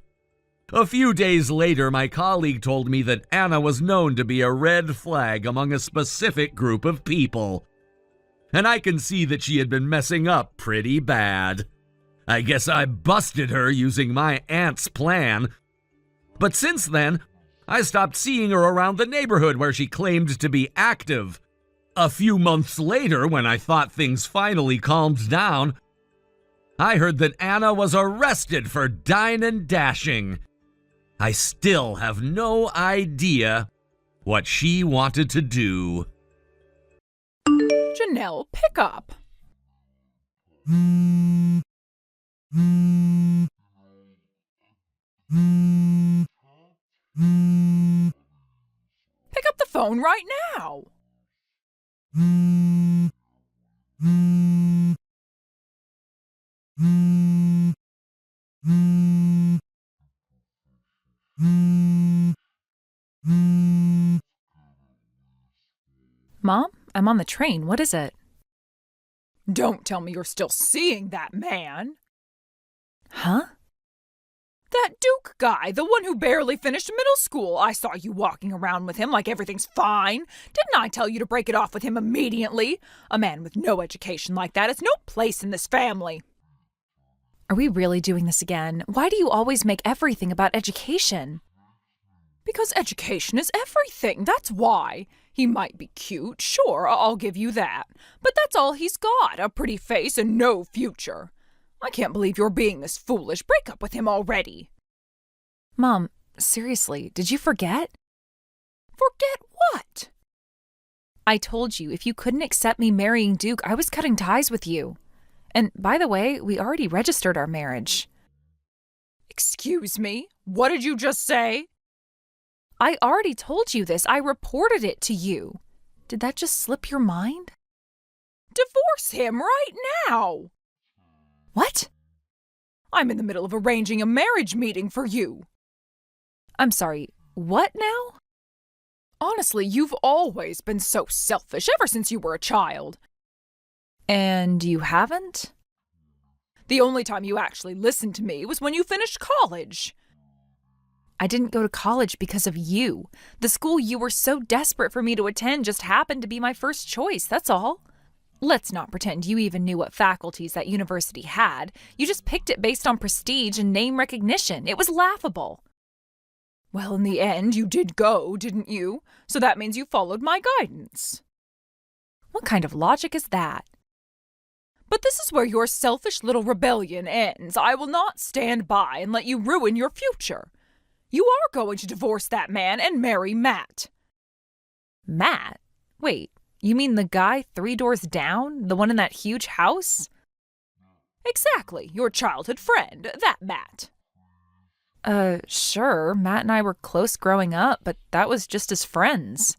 A few days later, my colleague told me that Anna was known to be a red flag among a specific group of people. And I can see that she had been messing up pretty bad. I guess I busted her using my aunt's plan. But since then, I stopped seeing her around the neighborhood where she claimed to be active. A few months later, when I thought things finally calmed down, I heard that Anna was arrested for dine and dashing. I still have no idea what she wanted to do. Janelle, pick up. Pick up the phone right now. Mom, I'm on the train. What is it? Don't tell me you're still seeing that man. Huh? That Duke guy, the one who barely finished middle school. I saw you walking around with him like everything's fine. Didn't I tell you to break it off with him immediately? A man with no education like that has no place in this family. Are we really doing this again? Why do you always make everything about education? Because education is everything, that's why. He might be cute, sure, I'll give you that. But that's all he's got, a pretty face and no future. I can't believe you're being this foolish. Break up with him already. Mom, seriously, did you forget? Forget what? I told you if you couldn't accept me marrying Duke, I was cutting ties with you. And by the way, we already registered our marriage. Excuse me? What did you just say? I already told you this. I reported it to you. Did that just slip your mind? Divorce him right now. What? I'm in the middle of arranging a marriage meeting for you. I'm sorry, what now? Honestly, you've always been so selfish ever since you were a child. And you haven't? The only time you actually listened to me was when you finished college. I didn't go to college because of you. The school you were so desperate for me to attend just happened to be my first choice, that's all. Let's not pretend you even knew what faculties that university had. You just picked it based on prestige and name recognition. It was laughable. Well, in the end, you did go, didn't you? So that means you followed my guidance. What kind of logic is that? But this is where your selfish little rebellion ends. I will not stand by and let you ruin your future. You are going to divorce that man and marry Matt. Matt? Wait, you mean the guy 3 doors down? The one in that huge house? Exactly, your childhood friend, that Matt. Sure, Matt and I were close growing up, but that was just as friends.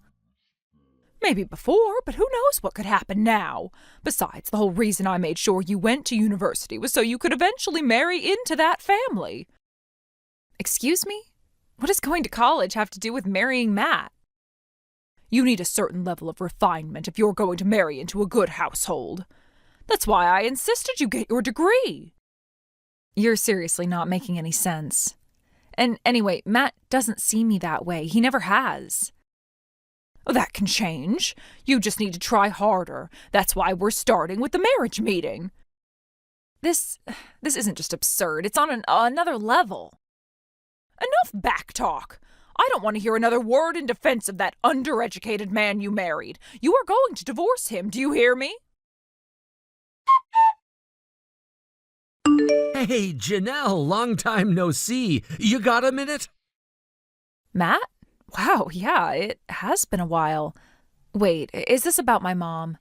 Maybe before, but who knows what could happen now? Besides, the whole reason I made sure you went to university was so you could eventually marry into that family. Excuse me? What does going to college have to do with marrying Matt? You need a certain level of refinement if you're going to marry into a good household. That's why I insisted you get your degree. You're seriously not making any sense. And anyway, Matt doesn't see me that way. He never has. That can change. You just need to try harder. That's why we're starting with the marriage meeting. This isn't just absurd. It's on another level. Enough backtalk. I don't want to hear another word in defense of that undereducated man you married. You are going to divorce him. Do you hear me? Hey, Janelle, long time no see. You got a minute? Matt? Wow, yeah, it has been a while. Wait, is this about my mom?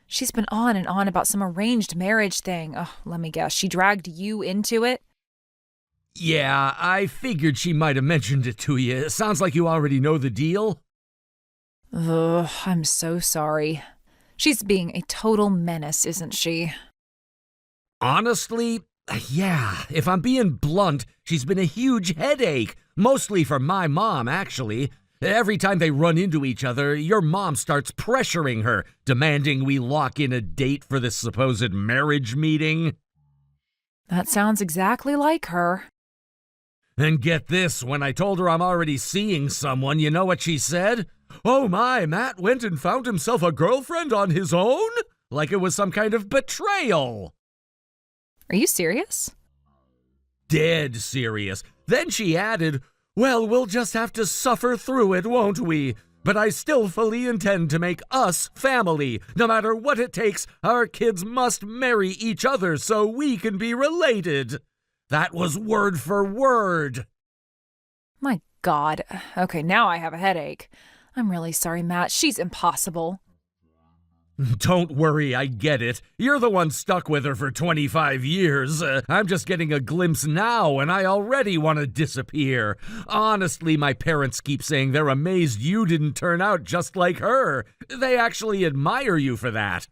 She's been on and on about some arranged marriage thing. Oh, let me guess, she dragged you into it? Yeah, I figured she might have mentioned it to you. Sounds like you already know the deal. Ugh, I'm so sorry. She's being a total menace, isn't she? Honestly, yeah, if I'm being blunt, she's been a huge headache. Mostly for my mom, actually. Every time they run into each other, your mom starts pressuring her, demanding we lock in a date for this supposed marriage meeting. That sounds exactly like her. And get this, when I told her I'm already seeing someone, you know what she said? Oh my, Matt went and found himself a girlfriend on his own? Like it was some kind of betrayal. Are you serious? Dead serious. Then she added, Well, we'll just have to suffer through it, won't we? But I still fully intend to make us family. No matter what it takes, our kids must marry each other so we can be related. That was word for word. My God. Okay, now I have a headache. I'm really sorry, Matt. She's impossible. Don't worry, I get it. You're the one stuck with her for 25 years. I'm just getting a glimpse now, and I already want to disappear. Honestly, my parents keep saying they're amazed you didn't turn out just like her. They actually admire you for that.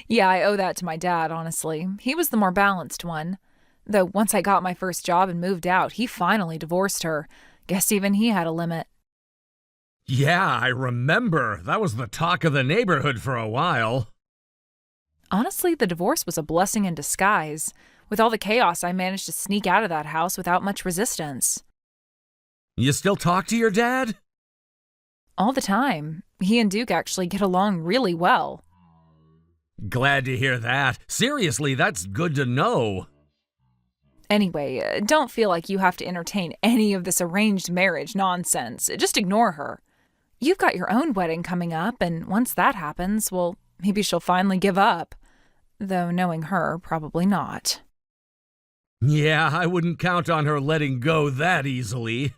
Yeah, I owe that to my dad, honestly. He was the more balanced one. Though once I got my first job and moved out, he finally divorced her. Guess even he had a limit. Yeah, I remember. That was the talk of the neighborhood for a while. Honestly, the divorce was a blessing in disguise. With all the chaos, I managed to sneak out of that house without much resistance. You still talk to your dad? All the time. He and Duke actually get along really well. Glad to hear that. Seriously, that's good to know. Anyway, don't feel like you have to entertain any of this arranged marriage nonsense. Just ignore her. You've got your own wedding coming up, and once that happens, well, maybe she'll finally give up. Though knowing her, probably not. Yeah, I wouldn't count on her letting go that easily.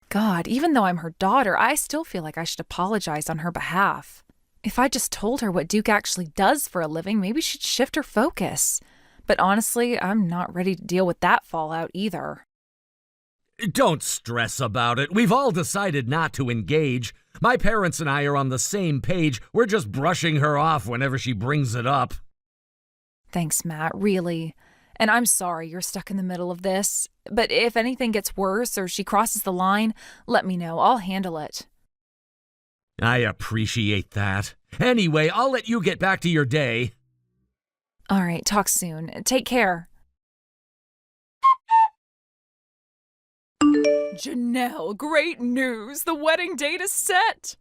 God, even though I'm her daughter, I still feel like I should apologize on her behalf. If I just told her what Duke actually does for a living, maybe she'd shift her focus. But honestly, I'm not ready to deal with that fallout either. Don't stress about it. We've all decided not to engage. My parents and I are on the same page. We're just brushing her off whenever she brings it up. Thanks, Matt, really. And I'm sorry you're stuck in the middle of this. But if anything gets worse or she crosses the line, let me know. I'll handle it. I appreciate that. Anyway, I'll let you get back to your day. All right, talk soon. Take care. Janelle, great news! The wedding date is set!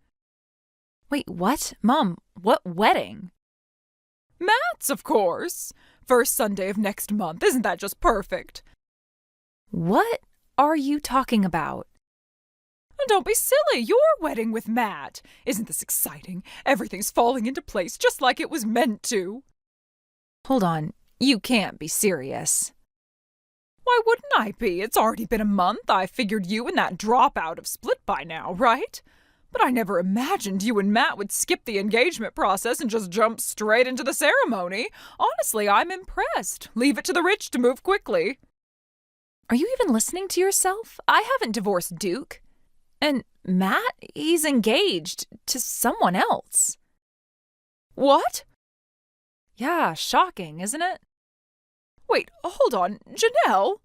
Wait, what? Mom, what wedding? Matt's, of course! First Sunday of next month. Isn't that just perfect? What are you talking about? Don't be silly. Your wedding with Matt. Isn't this exciting? Everything's falling into place just like it was meant to. Hold on. You can't be serious. Why wouldn't I be? It's already been a month. I figured you and that dropout have split by now, right? But I never imagined you and Matt would skip the engagement process and just jump straight into the ceremony. Honestly, I'm impressed. Leave it to the rich to move quickly. Are you even listening to yourself? I haven't divorced Duke. And Matt, he's engaged to someone else. What? Yeah, shocking, isn't it? Wait, hold on. Janelle?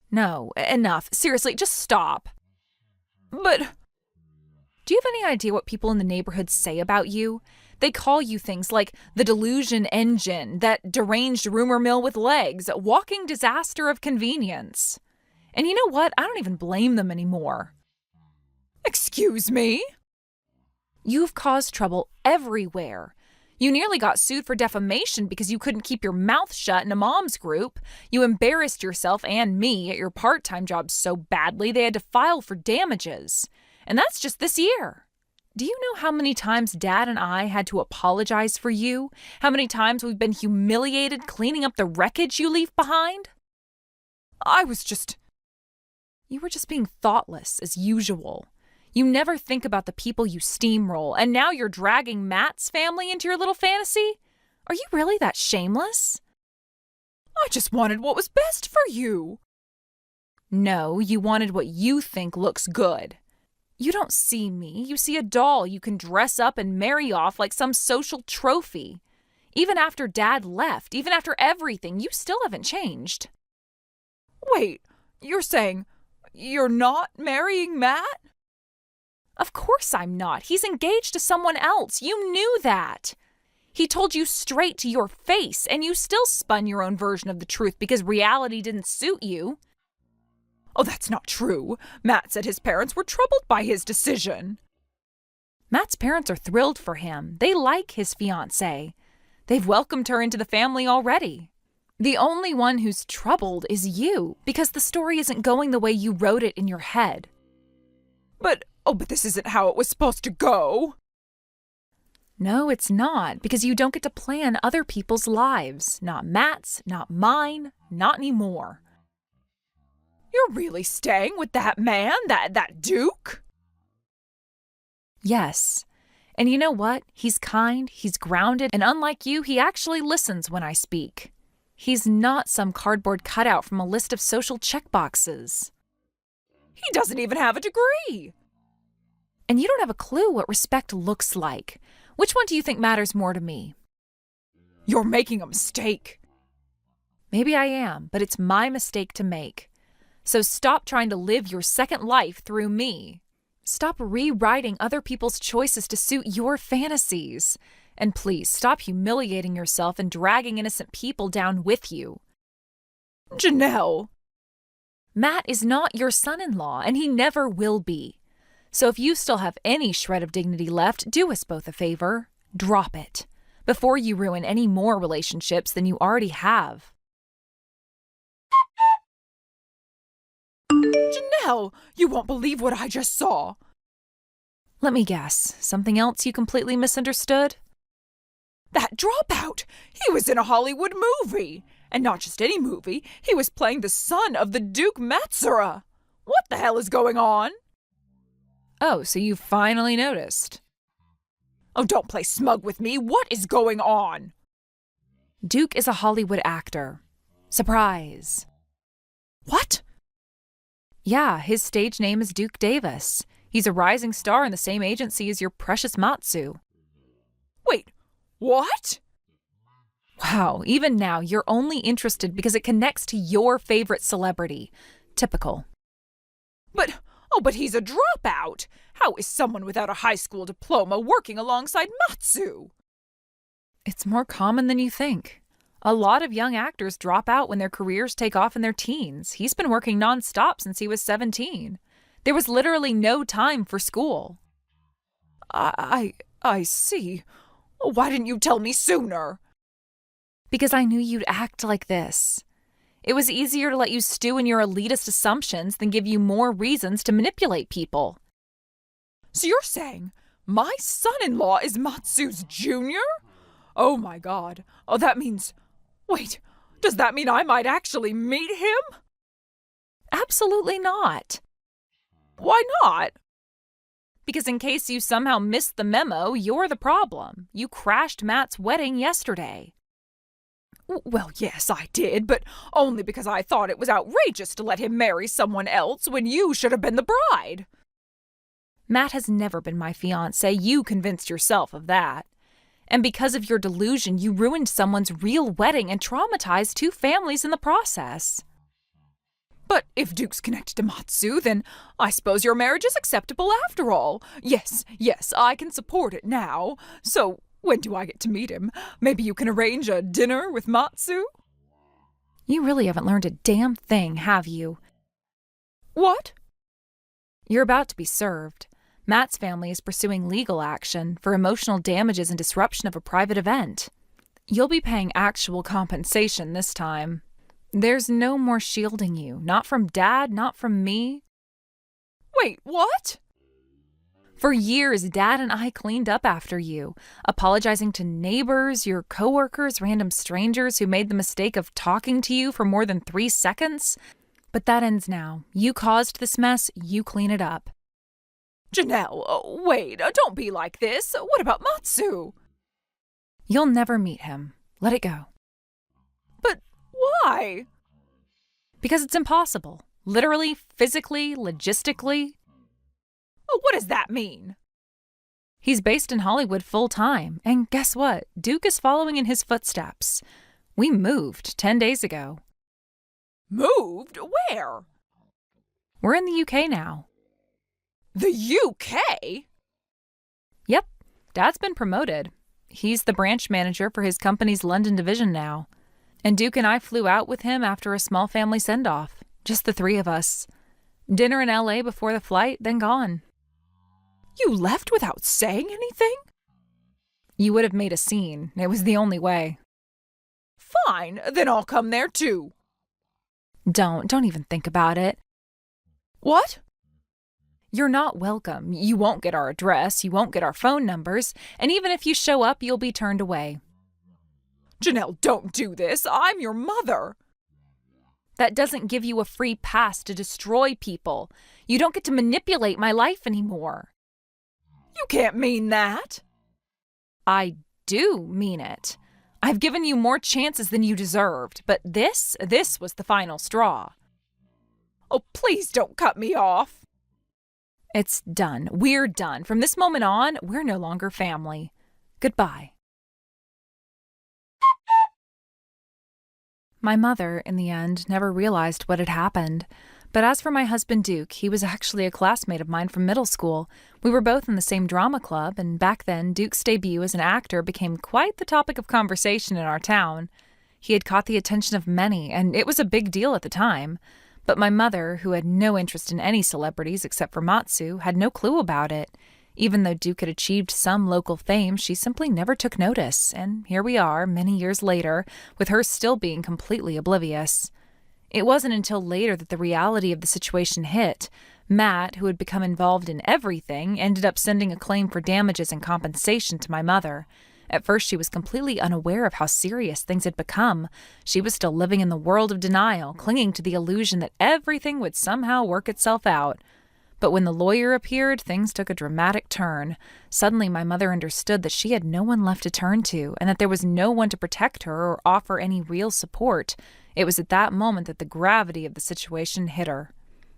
No, enough. Seriously, just stop. But... Do you have any idea what people in the neighborhood say about you? They call you things like the delusion engine, that deranged rumor mill with legs, walking disaster of convenience. And you know what? I don't even blame them anymore. Excuse me? You've caused trouble everywhere. You nearly got sued for defamation because you couldn't keep your mouth shut in a mom's group. You embarrassed yourself and me at your part-time job so badly they had to file for damages. And that's just this year. Do you know how many times Dad and I had to apologize for you? How many times we've been humiliated cleaning up the wreckage you leave behind? You were just being thoughtless, as usual. You never think about the people you steamroll, and now you're dragging Matt's family into your little fantasy? Are you really that shameless? I just wanted what was best for you. No, you wanted what you think looks good. You don't see me. You see a doll you can dress up and marry off like some social trophy. Even after Dad left, even after everything, you still haven't changed. Wait, you're saying you're not marrying Matt? Of course I'm not. He's engaged to someone else. You knew that. He told you straight to your face, and you still spun your own version of the truth because reality didn't suit you. Oh, that's not true. Matt said his parents were troubled by his decision. Matt's parents are thrilled for him. They like his fiancée. They've welcomed her into the family already. The only one who's troubled is you, because the story isn't going the way you wrote it in your head. But this isn't how it was supposed to go. No, it's not, because you don't get to plan other people's lives. Not Matt's, not mine, not anymore. You're really staying with that man, that Duke? Yes. And you know what? He's kind, he's grounded, and unlike you, he actually listens when I speak. He's not some cardboard cutout from a list of social checkboxes. He doesn't even have a degree. And you don't have a clue what respect looks like. Which one do you think matters more to me? You're making a mistake. Maybe I am, but it's my mistake to make. So stop trying to live your second life through me. Stop rewriting other people's choices to suit your fantasies. And please stop humiliating yourself and dragging innocent people down with you. Janelle. Matt is not your son-in-law, and he never will be. So if you still have any shred of dignity left, do us both a favor. Drop it, before you ruin any more relationships than you already have. Janelle, you won't believe what I just saw. Let me guess, something else you completely misunderstood? That dropout! He was in a Hollywood movie! And not just any movie, he was playing the son of the Duke Matsura! What the hell is going on? Oh, so you finally noticed. Oh, don't play smug with me. What is going on? Duke is a Hollywood actor. Surprise. What? Yeah, his stage name is Duke Davis. He's a rising star in the same agency as your precious Matsu. Wait, what? Wow, even now, you're only interested because it connects to your favorite celebrity. Typical. But he's a dropout! How is someone without a high school diploma working alongside Matsu? It's more common than you think. A lot of young actors drop out when their careers take off in their teens. He's been working nonstop since he was 17. There was literally no time for school. I see. Why didn't you tell me sooner? Because I knew you'd act like this. It was easier to let you stew in your elitist assumptions than give you more reasons to manipulate people. So you're saying my son-in-law is Matsu's junior? Oh my God. Oh, that means... Wait, does that mean I might actually meet him? Absolutely not. Why not? Because in case you somehow missed the memo, you're the problem. You crashed Matt's wedding yesterday. Well, yes, I did, but only because I thought it was outrageous to let him marry someone else when you should have been the bride. Matt has never been my fiancé. You convinced yourself of that. And because of your delusion, you ruined someone's real wedding and traumatized two families in the process. But if Duke's connected to Matsu, then I suppose your marriage is acceptable after all. Yes, I can support it now. So... when do I get to meet him? Maybe you can arrange a dinner with Matsu? You really haven't learned a damn thing, have you? What? You're about to be served. Matt's family is pursuing legal action for emotional damages and disruption of a private event. You'll be paying actual compensation this time. There's no more shielding you. Not from Dad, not from me. Wait, what? For years, Dad and I cleaned up after you, apologizing to neighbors, your coworkers, random strangers who made the mistake of talking to you for more than 3 seconds. But that ends now. You caused this mess, you clean it up. Janelle, wait, don't be like this. What about Matsu? You'll never meet him. Let it go. But why? Because it's impossible. Literally, physically, logistically. What does that mean? He's based in Hollywood full-time, and guess what? Duke is following in his footsteps. We moved 10 days ago. Moved? Where? We're in the UK now. The UK? Yep, Dad's been promoted. He's the branch manager for his company's London division now. And Duke and I flew out with him after a small family send-off. Just the 3 of us. Dinner in LA before the flight, then gone. You left without saying anything? You would have made a scene. It was the only way. Fine, then I'll come there too. Don't even think about it. What? You're not welcome. You won't get our address, you won't get our phone numbers, and even if you show up, you'll be turned away. Janelle, don't do this. I'm your mother. That doesn't give you a free pass to destroy people. You don't get to manipulate my life anymore. You can't mean that. I do mean it. I've given you more chances than you deserved, but this was the final straw. Oh, please don't cut me off. It's done. We're done. From this moment on, we're no longer family. Goodbye. My mother, in the end, never realized what had happened. But as for my husband Duke, he was actually a classmate of mine from middle school. We were both in the same drama club, and back then, Duke's debut as an actor became quite the topic of conversation in our town. He had caught the attention of many, and it was a big deal at the time. But my mother, who had no interest in any celebrities except for Matsu, had no clue about it. Even though Duke had achieved some local fame, she simply never took notice, and here we are, many years later, with her still being completely oblivious. It wasn't until later that the reality of the situation hit. Matt, who had become involved in everything, ended up sending a claim for damages and compensation to my mother. At first, she was completely unaware of how serious things had become. She was still living in the world of denial, clinging to the illusion that everything would somehow work itself out. But when the lawyer appeared, things took a dramatic turn. Suddenly, my mother understood that she had no one left to turn to, and that there was no one to protect her or offer any real support. It was at that moment that the gravity of the situation hit her.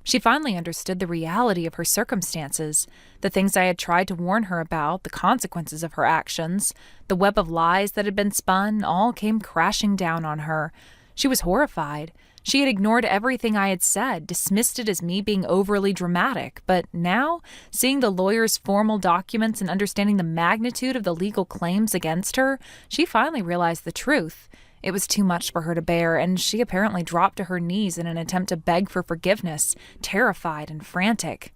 She finally understood the reality of her circumstances, the things I had tried to warn her about, the consequences of her actions, the web of lies that had been spun, all came crashing down on her. She was horrified. She had ignored everything I had said, dismissed it as me being overly dramatic, but now, seeing the lawyer's formal documents and understanding the magnitude of the legal claims against her, she finally realized the truth. It was too much for her to bear, and she apparently dropped to her knees in an attempt to beg for forgiveness, terrified and frantic.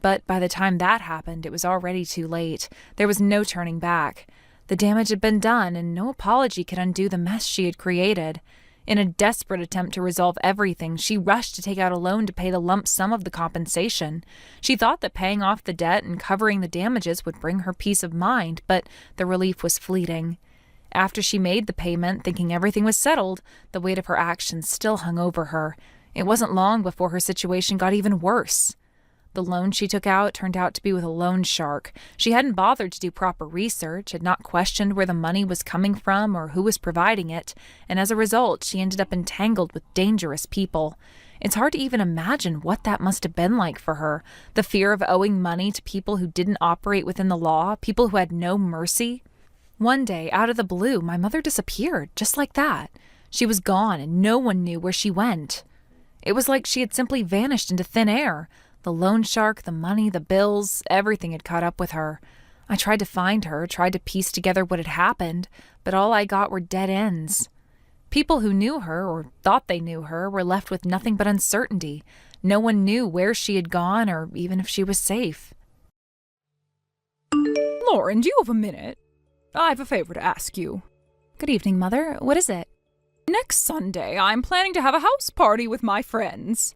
But by the time that happened, it was already too late. There was no turning back. The damage had been done, and no apology could undo the mess she had created. In a desperate attempt to resolve everything, she rushed to take out a loan to pay the lump sum of the compensation. She thought that paying off the debt and covering the damages would bring her peace of mind, but the relief was fleeting. After she made the payment, thinking everything was settled, the weight of her actions still hung over her. It wasn't long before her situation got even worse. The loan she took out turned out to be with a loan shark. She hadn't bothered to do proper research, had not questioned where the money was coming from or who was providing it, and as a result, she ended up entangled with dangerous people. It's hard to even imagine what that must have been like for her. The fear of owing money to people who didn't operate within the law, people who had no mercy. One day, out of the blue, my mother disappeared, just like that. She was gone, and no one knew where she went. It was like she had simply vanished into thin air. The loan shark, the money, the bills, everything had caught up with her. I tried to find her, tried to piece together what had happened, but all I got were dead ends. People who knew her, or thought they knew her, were left with nothing but uncertainty. No one knew where she had gone, or even if she was safe. Lauren, do you have a minute? I have a favor to ask you. Good evening, Mother. What is it? Next Sunday, I'm planning to have a house party with my friends.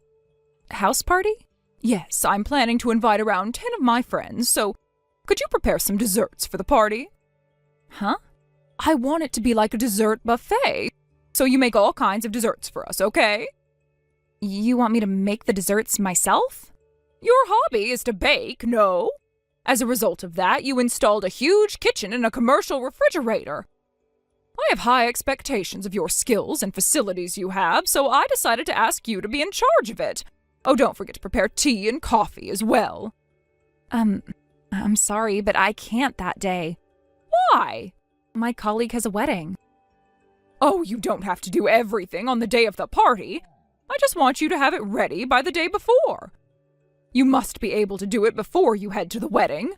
House party? Yes, I'm planning to invite around 10 of my friends, so could you prepare some desserts for the party? Huh? I want it to be like a dessert buffet, so you make all kinds of desserts for us, okay? You want me to make the desserts myself? Your hobby is to bake, no? As a result of that, you installed a huge kitchen and a commercial refrigerator. I have high expectations of your skills and facilities you have, so I decided to ask you to be in charge of it. Oh, don't forget to prepare tea and coffee as well. I'm sorry, but I can't that day. Why? My colleague has a wedding. Oh, you don't have to do everything on the day of the party. I just want you to have it ready by the day before. You must be able to do it before you head to the wedding.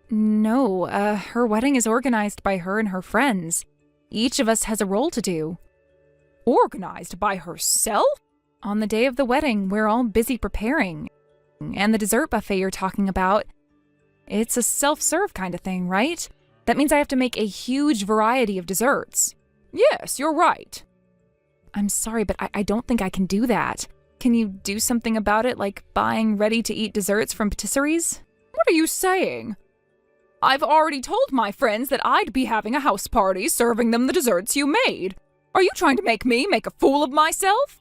No, her wedding is organized by her and her friends. Each of us has a role to do. Organized by herself? On the day of the wedding, we're all busy preparing. And the dessert buffet you're talking about, it's a self-serve kind of thing, right? That means I have to make a huge variety of desserts. Yes, you're right. I'm sorry, but I don't think I can do that. Can you do something about it, like buying ready-to-eat desserts from patisseries? What are you saying? I've already told my friends that I'd be having a house party serving them the desserts you made. Are you trying to make me make a fool of myself?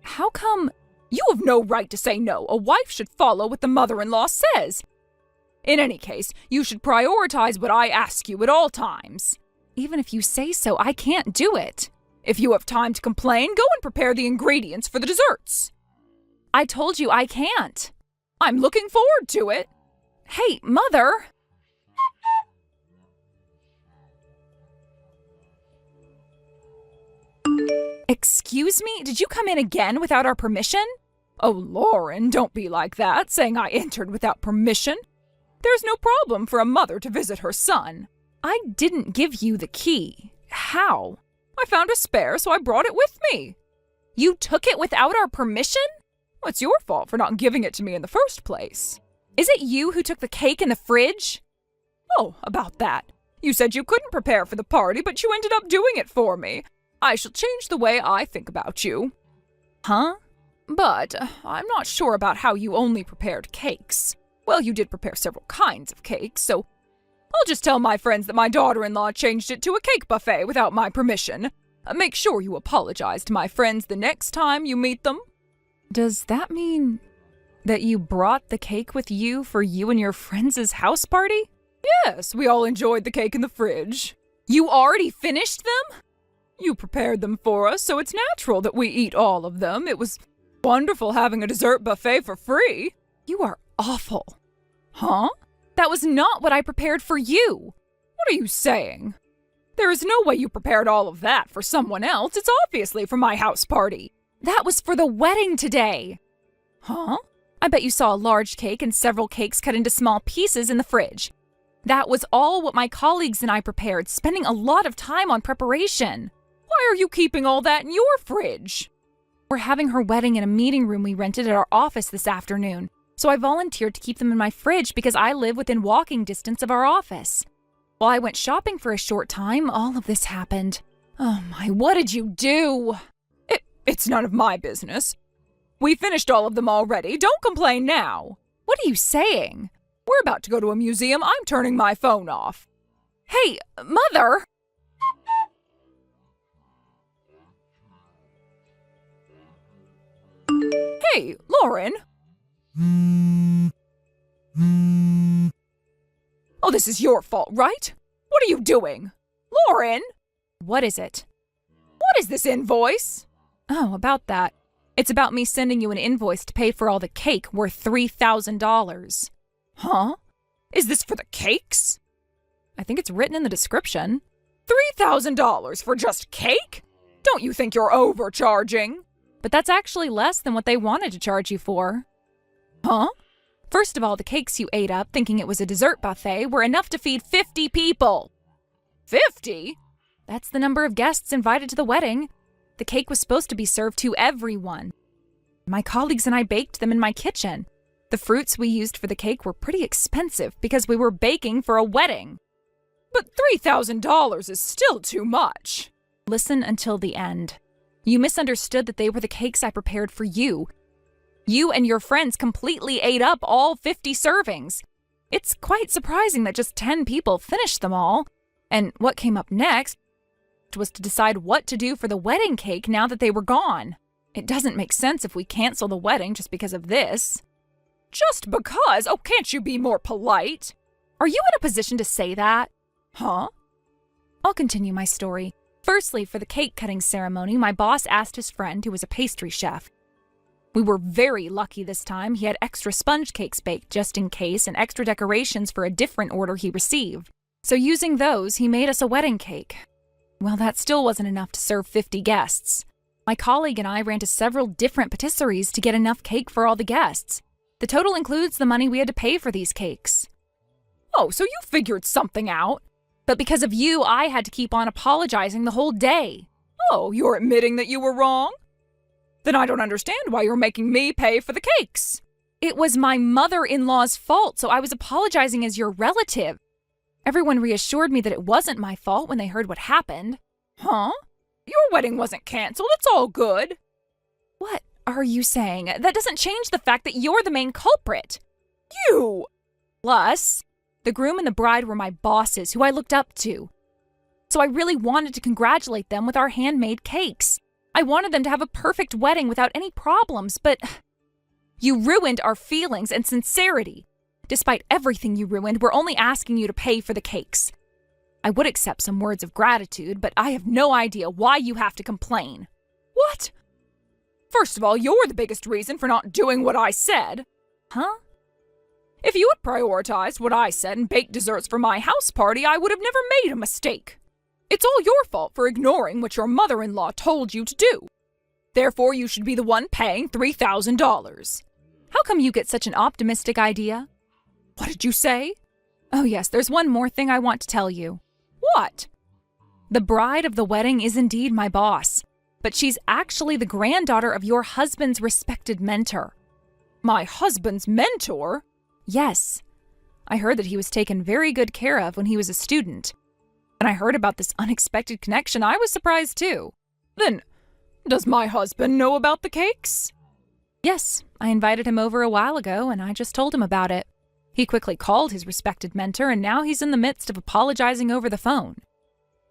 How come? You have no right to say no. A wife should follow what the mother-in-law says. In any case, you should prioritize what I ask you at all times. Even if you say so, I can't do it. If you have time to complain, go and prepare the ingredients for the desserts. I told you I can't. I'm looking forward to it. Hey, Mother! Excuse me? Did you come in again without our permission? Oh, Lauren, don't be like that, saying I entered without permission. There's no problem for a mother to visit her son. I didn't give you the key. How? I found a spare, so I brought it with me. You took it without our permission? Well, it's your fault for not giving it to me in the first place. Is it you who took the cake in the fridge? Oh, about that. You said you couldn't prepare for the party, but you ended up doing it for me. I shall change the way I think about you. Huh? But I'm not sure about how you only prepared cakes. Well, you did prepare several kinds of cakes, so I'll just tell my friends that my daughter-in-law changed it to a cake buffet without my permission. Make sure you apologize to my friends the next time you meet them. Does that mean that you brought the cake with you for you and your friends' house party? Yes, we all enjoyed the cake in the fridge. You already finished them? You prepared them for us, so it's natural that we eat all of them. It was wonderful having a dessert buffet for free. You are awful. Huh? That was not what I prepared for you. What are you saying? There is no way you prepared all of that for someone else. It's obviously for my house party. That was for the wedding today. Huh? I bet you saw a large cake and several cakes cut into small pieces in the fridge. That was all what my colleagues and I prepared, spending a lot of time on preparation. Why are you keeping all that in your fridge? We're having her wedding in a meeting room we rented at our office this afternoon, so I volunteered to keep them in my fridge because I live within walking distance of our office. While I went shopping for a short time, all of this happened. Oh my, what did you do? It's none of my business. We finished all of them already. Don't complain now. What are you saying? We're about to go to a museum. I'm turning my phone off. Hey, Mother! Hey, Lauren. Oh, this is your fault, right? What are you doing? Lauren! What is it? What is this invoice? Oh, about that. It's about me sending you an invoice to pay for all the cake worth $3,000. Huh? Is this for the cakes? I think it's written in the description. $3,000 for just cake? Don't you think you're overcharging? But that's actually less than what they wanted to charge you for. Huh? First of all, the cakes you ate up, thinking it was a dessert buffet, were enough to feed 50 people. 50? That's the number of guests invited to the wedding. The cake was supposed to be served to everyone. My colleagues and I baked them in my kitchen. The fruits we used for the cake were pretty expensive because we were baking for a wedding. But $3,000 is still too much. Listen until the end. You misunderstood that they were the cakes I prepared for you. You and your friends completely ate up all 50 servings. It's quite surprising that just 10 people finished them all. And what came up next was to decide what to do for the wedding cake now that they were gone. It doesn't make sense if we cancel the wedding just because of this. Just because? Oh, can't you be more polite? Are you in a position to say that? Huh? I'll continue my story. Firstly, for the cake cutting ceremony, my boss asked his friend, who was a pastry chef. We were very lucky this time. He had extra sponge cakes baked just in case and extra decorations for a different order he received. So using those, he made us a wedding cake. Well, that still wasn't enough to serve 50 guests. My colleague and I ran to several different patisseries to get enough cake for all the guests. The total includes the money we had to pay for these cakes. Oh, so you figured something out. But because of you, I had to keep on apologizing the whole day. Oh, you're admitting that you were wrong? Then I don't understand why you're making me pay for the cakes. It was my mother-in-law's fault, so I was apologizing as your relative. Everyone reassured me that it wasn't my fault when they heard what happened. Huh? Your wedding wasn't canceled. It's all good. What are you saying? That doesn't change the fact that you're the main culprit. You! Plus, the groom and the bride were my bosses, who I looked up to. So I really wanted to congratulate them with our handmade cakes. I wanted them to have a perfect wedding without any problems, but you ruined our feelings and sincerity. Despite everything you ruined, we're only asking you to pay for the cakes. I would accept some words of gratitude, but I have no idea why you have to complain. What? First of all, you're the biggest reason for not doing what I said. Huh? If you had prioritized what I said and baked desserts for my house party, I would have never made a mistake. It's all your fault for ignoring what your mother-in-law told you to do. Therefore, you should be the one paying $3,000. How come you get such an optimistic idea? What did you say? Oh yes, there's one more thing I want to tell you. What? The bride of the wedding is indeed my boss, but she's actually the granddaughter of your husband's respected mentor. My husband's mentor? Yes. I heard that he was taken very good care of when he was a student. When I heard about this unexpected connection, I was surprised too. Then, does my husband know about the cakes? Yes, I invited him over a while ago and I just told him about it. He quickly called his respected mentor and now he's in the midst of apologizing over the phone.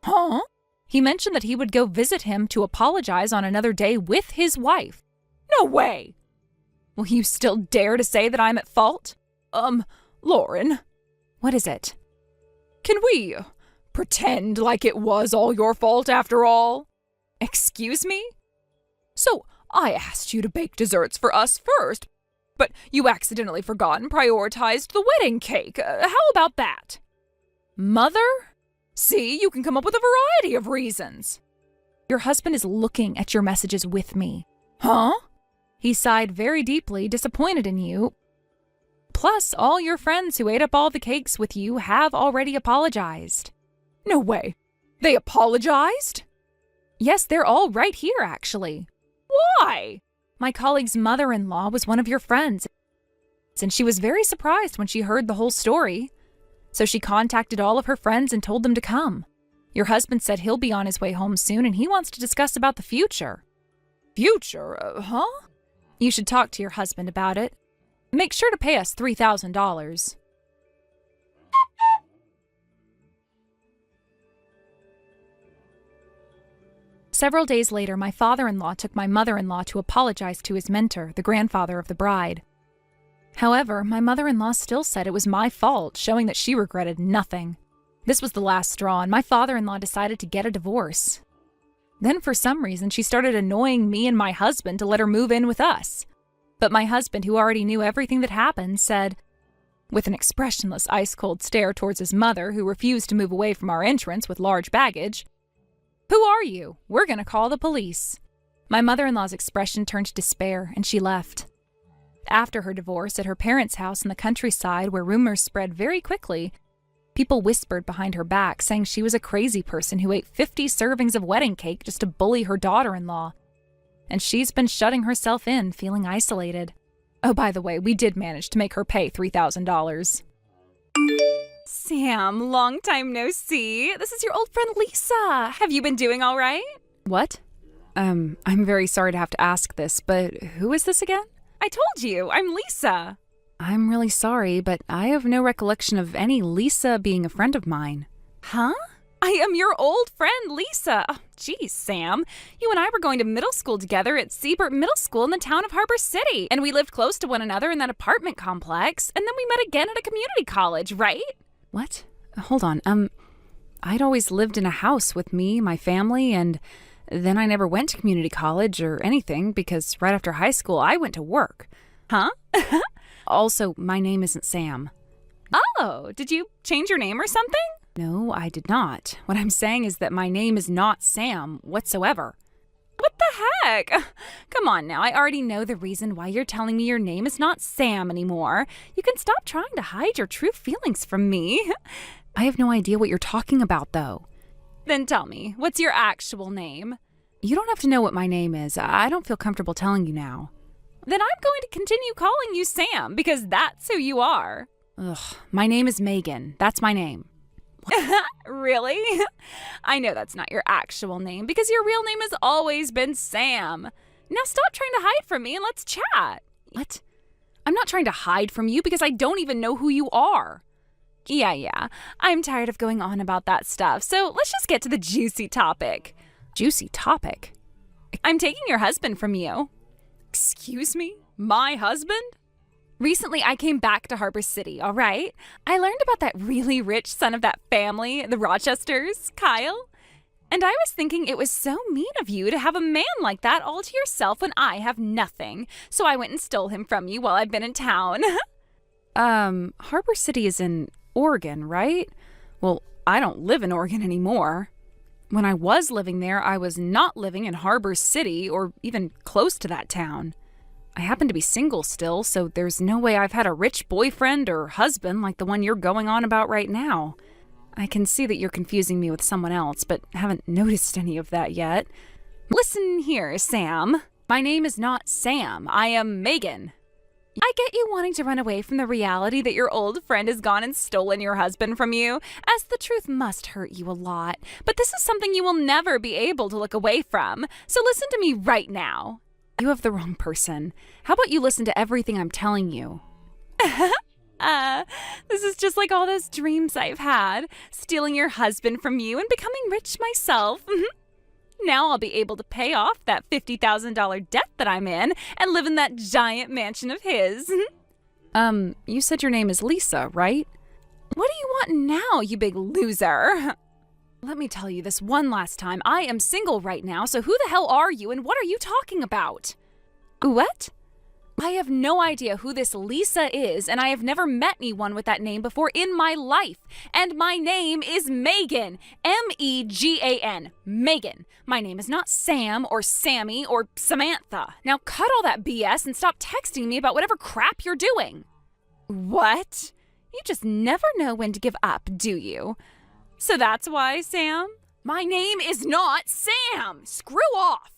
Huh? He mentioned that he would go visit him to apologize on another day with his wife. No way! Will you still dare to say that I'm at fault? Lauren. What is it? Can we pretend like it was all your fault after all? Excuse me? So, I asked you to bake desserts for us first, but you accidentally forgot and prioritized the wedding cake. How about that? Mother? See, you can come up with a variety of reasons. Your husband is looking at your messages with me. Huh? He sighed very deeply, disappointed in you. Plus, all your friends who ate up all the cakes with you have already apologized. No way. They apologized? Yes, they're all right here, actually. Why? My colleague's mother-in-law was one of your friends, and she was very surprised when she heard the whole story. So she contacted all of her friends and told them to come. Your husband said he'll be on his way home soon and he wants to discuss about the future. Future? Huh? You should talk to your husband about it. Make sure to pay us $3,000. Several days later, my father-in-law took my mother-in-law to apologize to his mentor, the grandfather of the bride. However, my mother-in-law still said it was my fault, showing that she regretted nothing. This was the last straw, and my father-in-law decided to get a divorce. Then, for some reason, she started annoying me and my husband to let her move in with us. But my husband, who already knew everything that happened, said, with an expressionless ice-cold stare towards his mother, who refused to move away from our entrance with large baggage, "Who are you? We're going to call the police." My mother-in-law's expression turned to despair, and she left. After her divorce, at her parents' house in the countryside, where rumors spread very quickly, people whispered behind her back, saying she was a crazy person who ate 50 servings of wedding cake just to bully her daughter-in-law. And she's been shutting herself in, feeling isolated. Oh, by the way, we did manage to make her pay $3,000. Sam, long time no see. This is your old friend Lisa. Have you been doing all right? What? I'm very sorry to have to ask this, but who is this again? I told you, I'm Lisa. I'm really sorry, but I have no recollection of any Lisa being a friend of mine. Huh? I am your old friend, Lisa. Oh, geez, Sam. You and I were going to middle school together at Siebert Middle School in the town of Harbor City, and we lived close to one another in that apartment complex, and then we met again at a community college, right? What? Hold on. I'd always lived in a house with me, my family, and then I never went to community college or anything because right after high school, I went to work. Huh? Also, my name isn't Sam. Oh, did you change your name or something? No, I did not. What I'm saying is that my name is not Sam whatsoever. What the heck? Come on now, I already know the reason why you're telling me your name is not Sam anymore. You can stop trying to hide your true feelings from me. I have no idea what you're talking about, though. Then tell me, what's your actual name? You don't have to know what my name is. I don't feel comfortable telling you now. Then I'm going to continue calling you Sam, because that's who you are. Ugh, my name is Megan. That's my name. Really? I know that's not your actual name because your real name has always been Sam. Now stop trying to hide from me and let's chat. What? I'm not trying to hide from you because I don't even know who you are. Yeah. I'm tired of going on about that stuff, so let's just get to the juicy topic. Juicy topic? I'm taking your husband from you. Excuse me? My husband? Recently, I came back to Harbor City, all right? I learned about that really rich son of that family, the Rochesters, Kyle. And I was thinking it was so mean of you to have a man like that all to yourself when I have nothing. So I went and stole him from you while I've been in town. Harbor City is in Oregon, right? Well, I don't live in Oregon anymore. When I was living there, I was not living in Harbor City or even close to that town. I happen to be single still, so there's no way I've had a rich boyfriend or husband like the one you're going on about right now. I can see that you're confusing me with someone else, but haven't noticed any of that yet. Listen here, Sam. My name is not Sam. I am Megan. I get you wanting to run away from the reality that your old friend has gone and stolen your husband from you, as the truth must hurt you a lot. But this is something you will never be able to look away from. So listen to me right now. You have the wrong person. How about you listen to everything I'm telling you? This is just like all those dreams I've had. Stealing your husband from you and becoming rich myself. Now I'll be able to pay off that $50,000 debt that I'm in and live in that giant mansion of his. You said your name is Lisa, right? What do you want now, you big loser? Let me tell you this one last time. I am single right now, so who the hell are you and what are you talking about? What? I have no idea who this Lisa is, and I have never met anyone with that name before in my life. And my name is Megan. M-E-G-A-N. Megan. My name is not Sam or Sammy or Samantha. Now cut all that BS and stop texting me about whatever crap you're doing. What? You just never know when to give up, do you? So that's why, Sam? My name is not Sam. Screw off.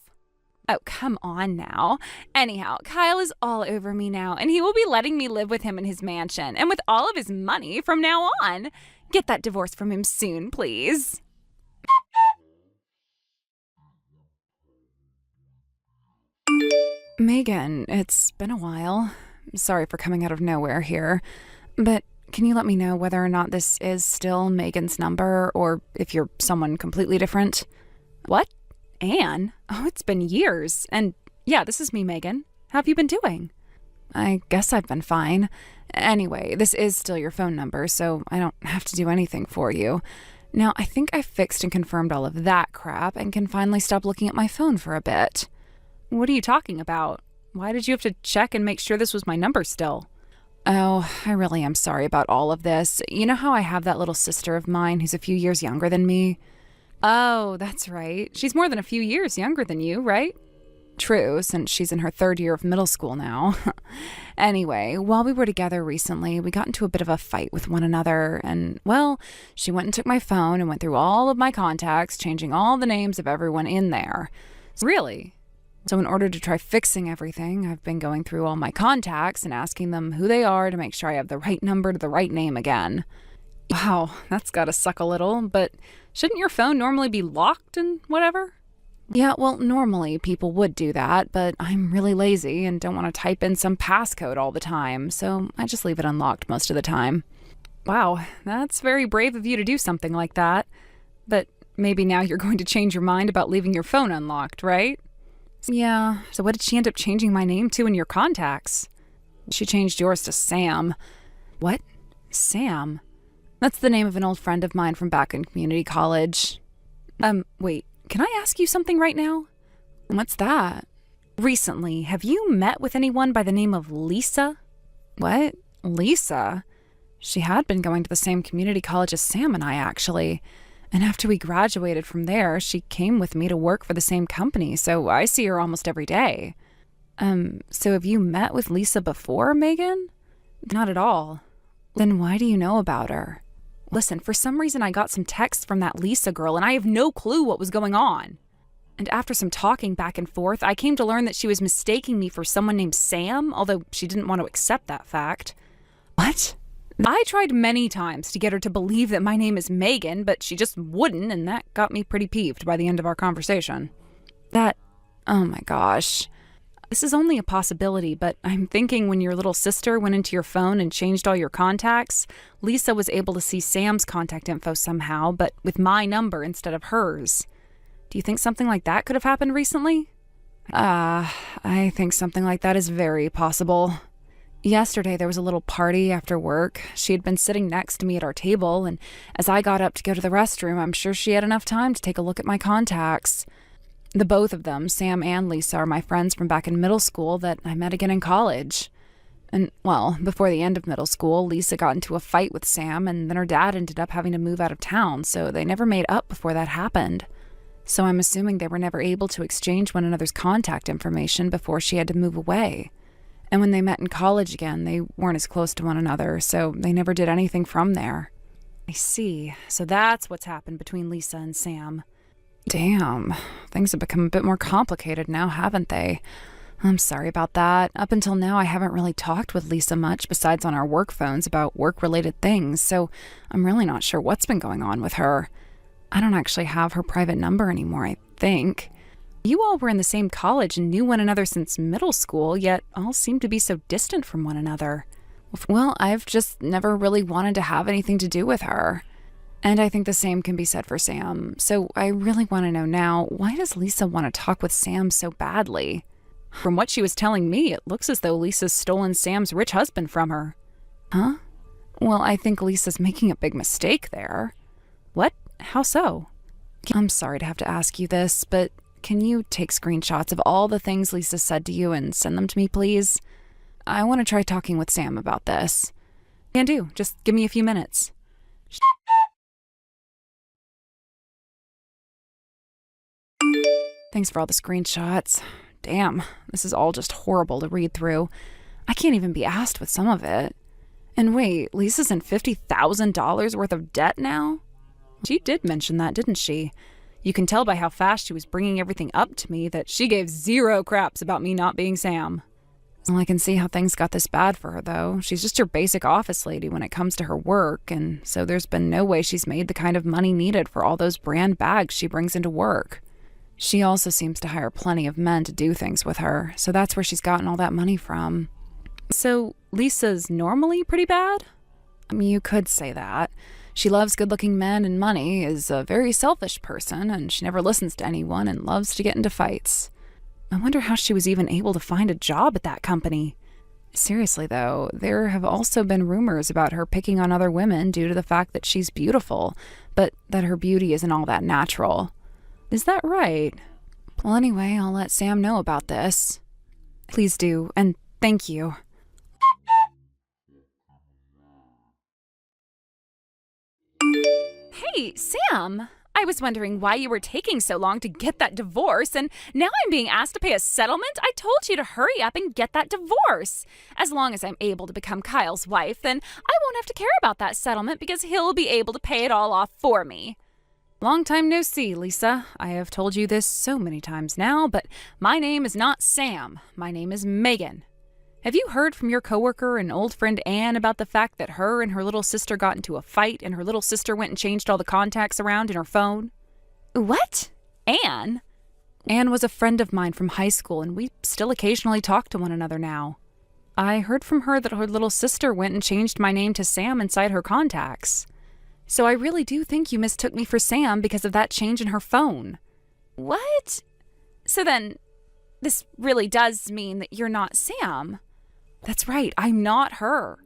Oh, come on now. Anyhow, Kyle is all over me now, and he will be letting me live with him in his mansion and with all of his money from now on. Get that divorce from him soon, please. Megan, it's been a while. Sorry for coming out of nowhere here, but can you let me know whether or not this is still Megan's number or if you're someone completely different? What? Anne? Oh, it's been years. And yeah, this is me, Megan. How have you been doing? I guess I've been fine. Anyway, this is still your phone number, so I don't have to do anything for you. Now, I think I fixed and confirmed all of that crap and can finally stop looking at my phone for a bit. What are you talking about? Why did you have to check and make sure this was my number still? Oh, I really am sorry about all of this. You know how I have that little sister of mine who's a few years younger than me? Oh, that's right. She's more than a few years younger than you, right? True, since she's in her 3rd year of middle school now. Anyway, while we were together recently, we got into a bit of a fight with one another, and, well, she went and took my phone and went through all of my contacts, changing all the names of everyone in there. Really? So in order to try fixing everything, I've been going through all my contacts and asking them who they are to make sure I have the right number to the right name again. Wow, that's gotta suck a little, but shouldn't your phone normally be locked and whatever? Yeah, well, normally people would do that, but I'm really lazy and don't want to type in some passcode all the time, so I just leave it unlocked most of the time. Wow, that's very brave of you to do something like that. But maybe now you're going to change your mind about leaving your phone unlocked, right? Yeah. So what did she end up changing my name to in your contacts? She changed yours to Sam. What? Sam? That's the name of an old friend of mine from back in community college. Wait, can I ask you something right now? What's that? Recently, have you met with anyone by the name of Lisa? What? Lisa? She had been going to the same community college as Sam and I, actually. And after we graduated from there, she came with me to work for the same company, so I see her almost every day. So have you met with Lisa before, Megan? Not at all. Then why do you know about her? Listen, for some reason I got some texts from that Lisa girl and I have no clue what was going on. And after some talking back and forth, I came to learn that she was mistaking me for someone named Sam, although she didn't want to accept that fact. What? I tried many times to get her to believe that my name is Megan, but she just wouldn't, and that got me pretty peeved by the end of our conversation. Oh my gosh. This is only a possibility, but I'm thinking when your little sister went into your phone and changed all your contacts, Lisa was able to see Sam's contact info somehow, but with my number instead of hers. Do you think something like that could have happened recently? I think something like that is very possible. Yesterday, there was a little party after work. She had been sitting next to me at our table, and as I got up to go to the restroom, I'm sure she had enough time to take a look at my contacts. The both of them, Sam and Lisa, are my friends from back in middle school that I met again in college. And, well, before the end of middle school, Lisa got into a fight with Sam, and then her dad ended up having to move out of town, so they never made up before that happened. So I'm assuming they were never able to exchange one another's contact information before she had to move away. And when they met in college again, they weren't as close to one another, so they never did anything from there. I see. So that's what's happened between Lisa and Sam. Damn. Things have become a bit more complicated now, haven't they? I'm sorry about that. Up until now, I haven't really talked with Lisa much besides on our work phones about work-related things, so I'm really not sure what's been going on with her. I don't actually have her private number anymore, I think. You all were in the same college and knew one another since middle school, yet all seem to be so distant from one another. Well, I've just never really wanted to have anything to do with her. And I think the same can be said for Sam. So I really want to know now, why does Lisa want to talk with Sam so badly? From what she was telling me, it looks as though Lisa's stolen Sam's rich husband from her. Huh? Well, I think Lisa's making a big mistake there. What? How so? I'm sorry to have to ask you this, but can you take screenshots of all the things Lisa said to you and send them to me, please? I want to try talking with Sam about this. Can do. Just give me a few minutes. Thanks for all the screenshots. Damn, this is all just horrible to read through. I can't even be asked with some of it. And wait, Lisa's in $50,000 worth of debt now? She did mention that, didn't she? You can tell by how fast she was bringing everything up to me that she gave zero craps about me not being Sam. Well, I can see how things got this bad for her, though. She's just your basic office lady when it comes to her work, and so there's been no way she's made the kind of money needed for all those brand bags she brings into work. She also seems to hire plenty of men to do things with her, so that's where she's gotten all that money from. So Lisa's normally pretty bad? I mean, you could say that. She loves good-looking men and money, is a very selfish person, and she never listens to anyone and loves to get into fights. I wonder how she was even able to find a job at that company. Seriously, though, there have also been rumors about her picking on other women due to the fact that she's beautiful, but that her beauty isn't all that natural. Is that right? Well, anyway, I'll let Sam know about this. Please do, and thank you. Hey, Sam! I was wondering why you were taking so long to get that divorce, and now I'm being asked to pay a settlement? I told you to hurry up and get that divorce. As long as I'm able to become Kyle's wife, then I won't have to care about that settlement because he'll be able to pay it all off for me. Long time no see, Lisa. I have told you this so many times now, but my name is not Sam. My name is Megan. Have you heard from your coworker and old friend Anne about the fact that her and her little sister got into a fight and her little sister went and changed all the contacts around in her phone? What? Anne? Anne was a friend of mine from high school, and we still occasionally talk to one another now. I heard from her that her little sister went and changed my name to Sam inside her contacts. So I really do think you mistook me for Sam because of that change in her phone. What? So then, this really does mean that you're not Sam? That's right, I'm not her.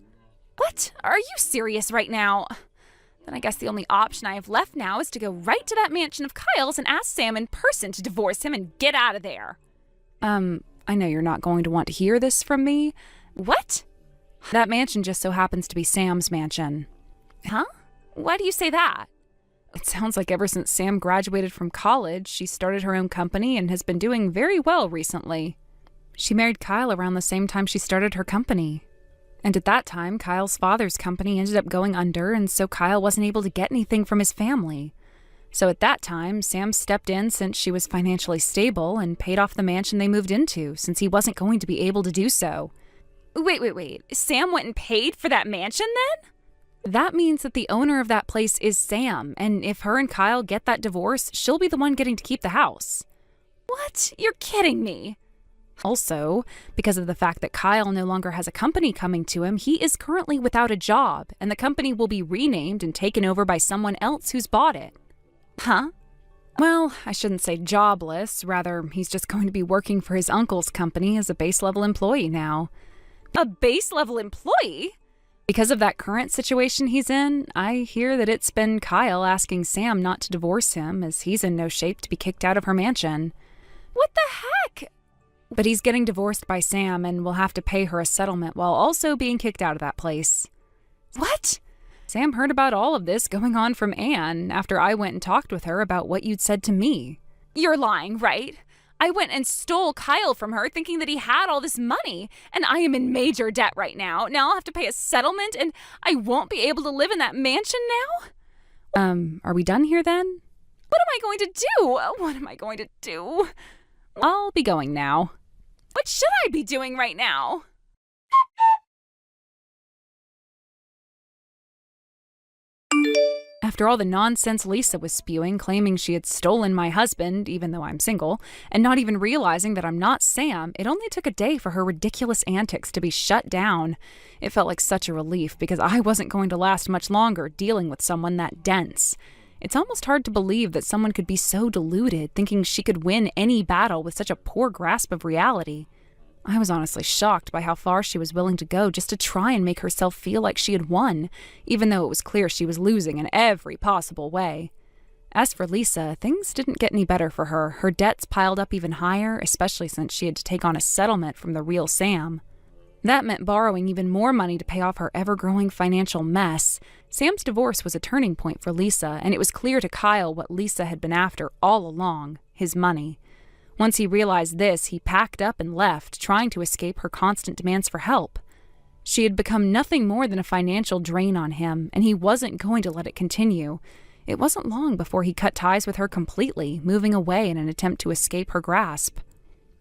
What? Are you serious right now? Then I guess the only option I have left now is to go right to that mansion of Kyle's and ask Sam in person to divorce him and get out of there. I know you're not going to want to hear this from me. What? That mansion just so happens to be Sam's mansion. Huh? Why do you say that? It sounds like ever since Sam graduated from college, she started her own company and has been doing very well recently. She married Kyle around the same time she started her company. And at that time, Kyle's father's company ended up going under, and so Kyle wasn't able to get anything from his family. So at that time, Sam stepped in since she was financially stable and paid off the mansion they moved into, since he wasn't going to be able to do so. Wait. Sam went and paid for that mansion then? That means that the owner of that place is Sam, and if her and Kyle get that divorce, she'll be the one getting to keep the house. What? You're kidding me. Also, because of the fact that Kyle no longer has a company coming to him, he is currently without a job, and the company will be renamed and taken over by someone else who's bought it. Huh? Well, I shouldn't say jobless. Rather, he's just going to be working for his uncle's company as a base-level employee now. A base-level employee? Because of that current situation he's in, I hear that it's been Kyle asking Sam not to divorce him, as he's in no shape to be kicked out of her mansion. What the heck? But he's getting divorced by Sam and will have to pay her a settlement while also being kicked out of that place. What? Sam heard about all of this going on from Anne after I went and talked with her about what you'd said to me. You're lying, right? I went and stole Kyle from her thinking that he had all this money, and I am in major debt right now. Now I'll have to pay a settlement, and I won't be able to live in that mansion now? Are we done here then? What am I going to do? What am I going to do? I'll be going now. What should I be doing right now? After all the nonsense Lisa was spewing, claiming she had stolen my husband, even though I'm single, and not even realizing that I'm not Sam, it only took a day for her ridiculous antics to be shut down. It felt like such a relief because I wasn't going to last much longer dealing with someone that dense. It's almost hard to believe that someone could be so deluded, thinking she could win any battle with such a poor grasp of reality. I was honestly shocked by how far she was willing to go just to try and make herself feel like she had won, even though it was clear she was losing in every possible way. As for Lisa, things didn't get any better for her. Her debts piled up even higher, especially since she had to take on a settlement from the real Sam. That meant borrowing even more money to pay off her ever-growing financial mess. Sam's divorce was a turning point for Lisa, and it was clear to Kyle what Lisa had been after all along, his money. Once he realized this, he packed up and left, trying to escape her constant demands for help. She had become nothing more than a financial drain on him, and he wasn't going to let it continue. It wasn't long before he cut ties with her completely, moving away in an attempt to escape her grasp.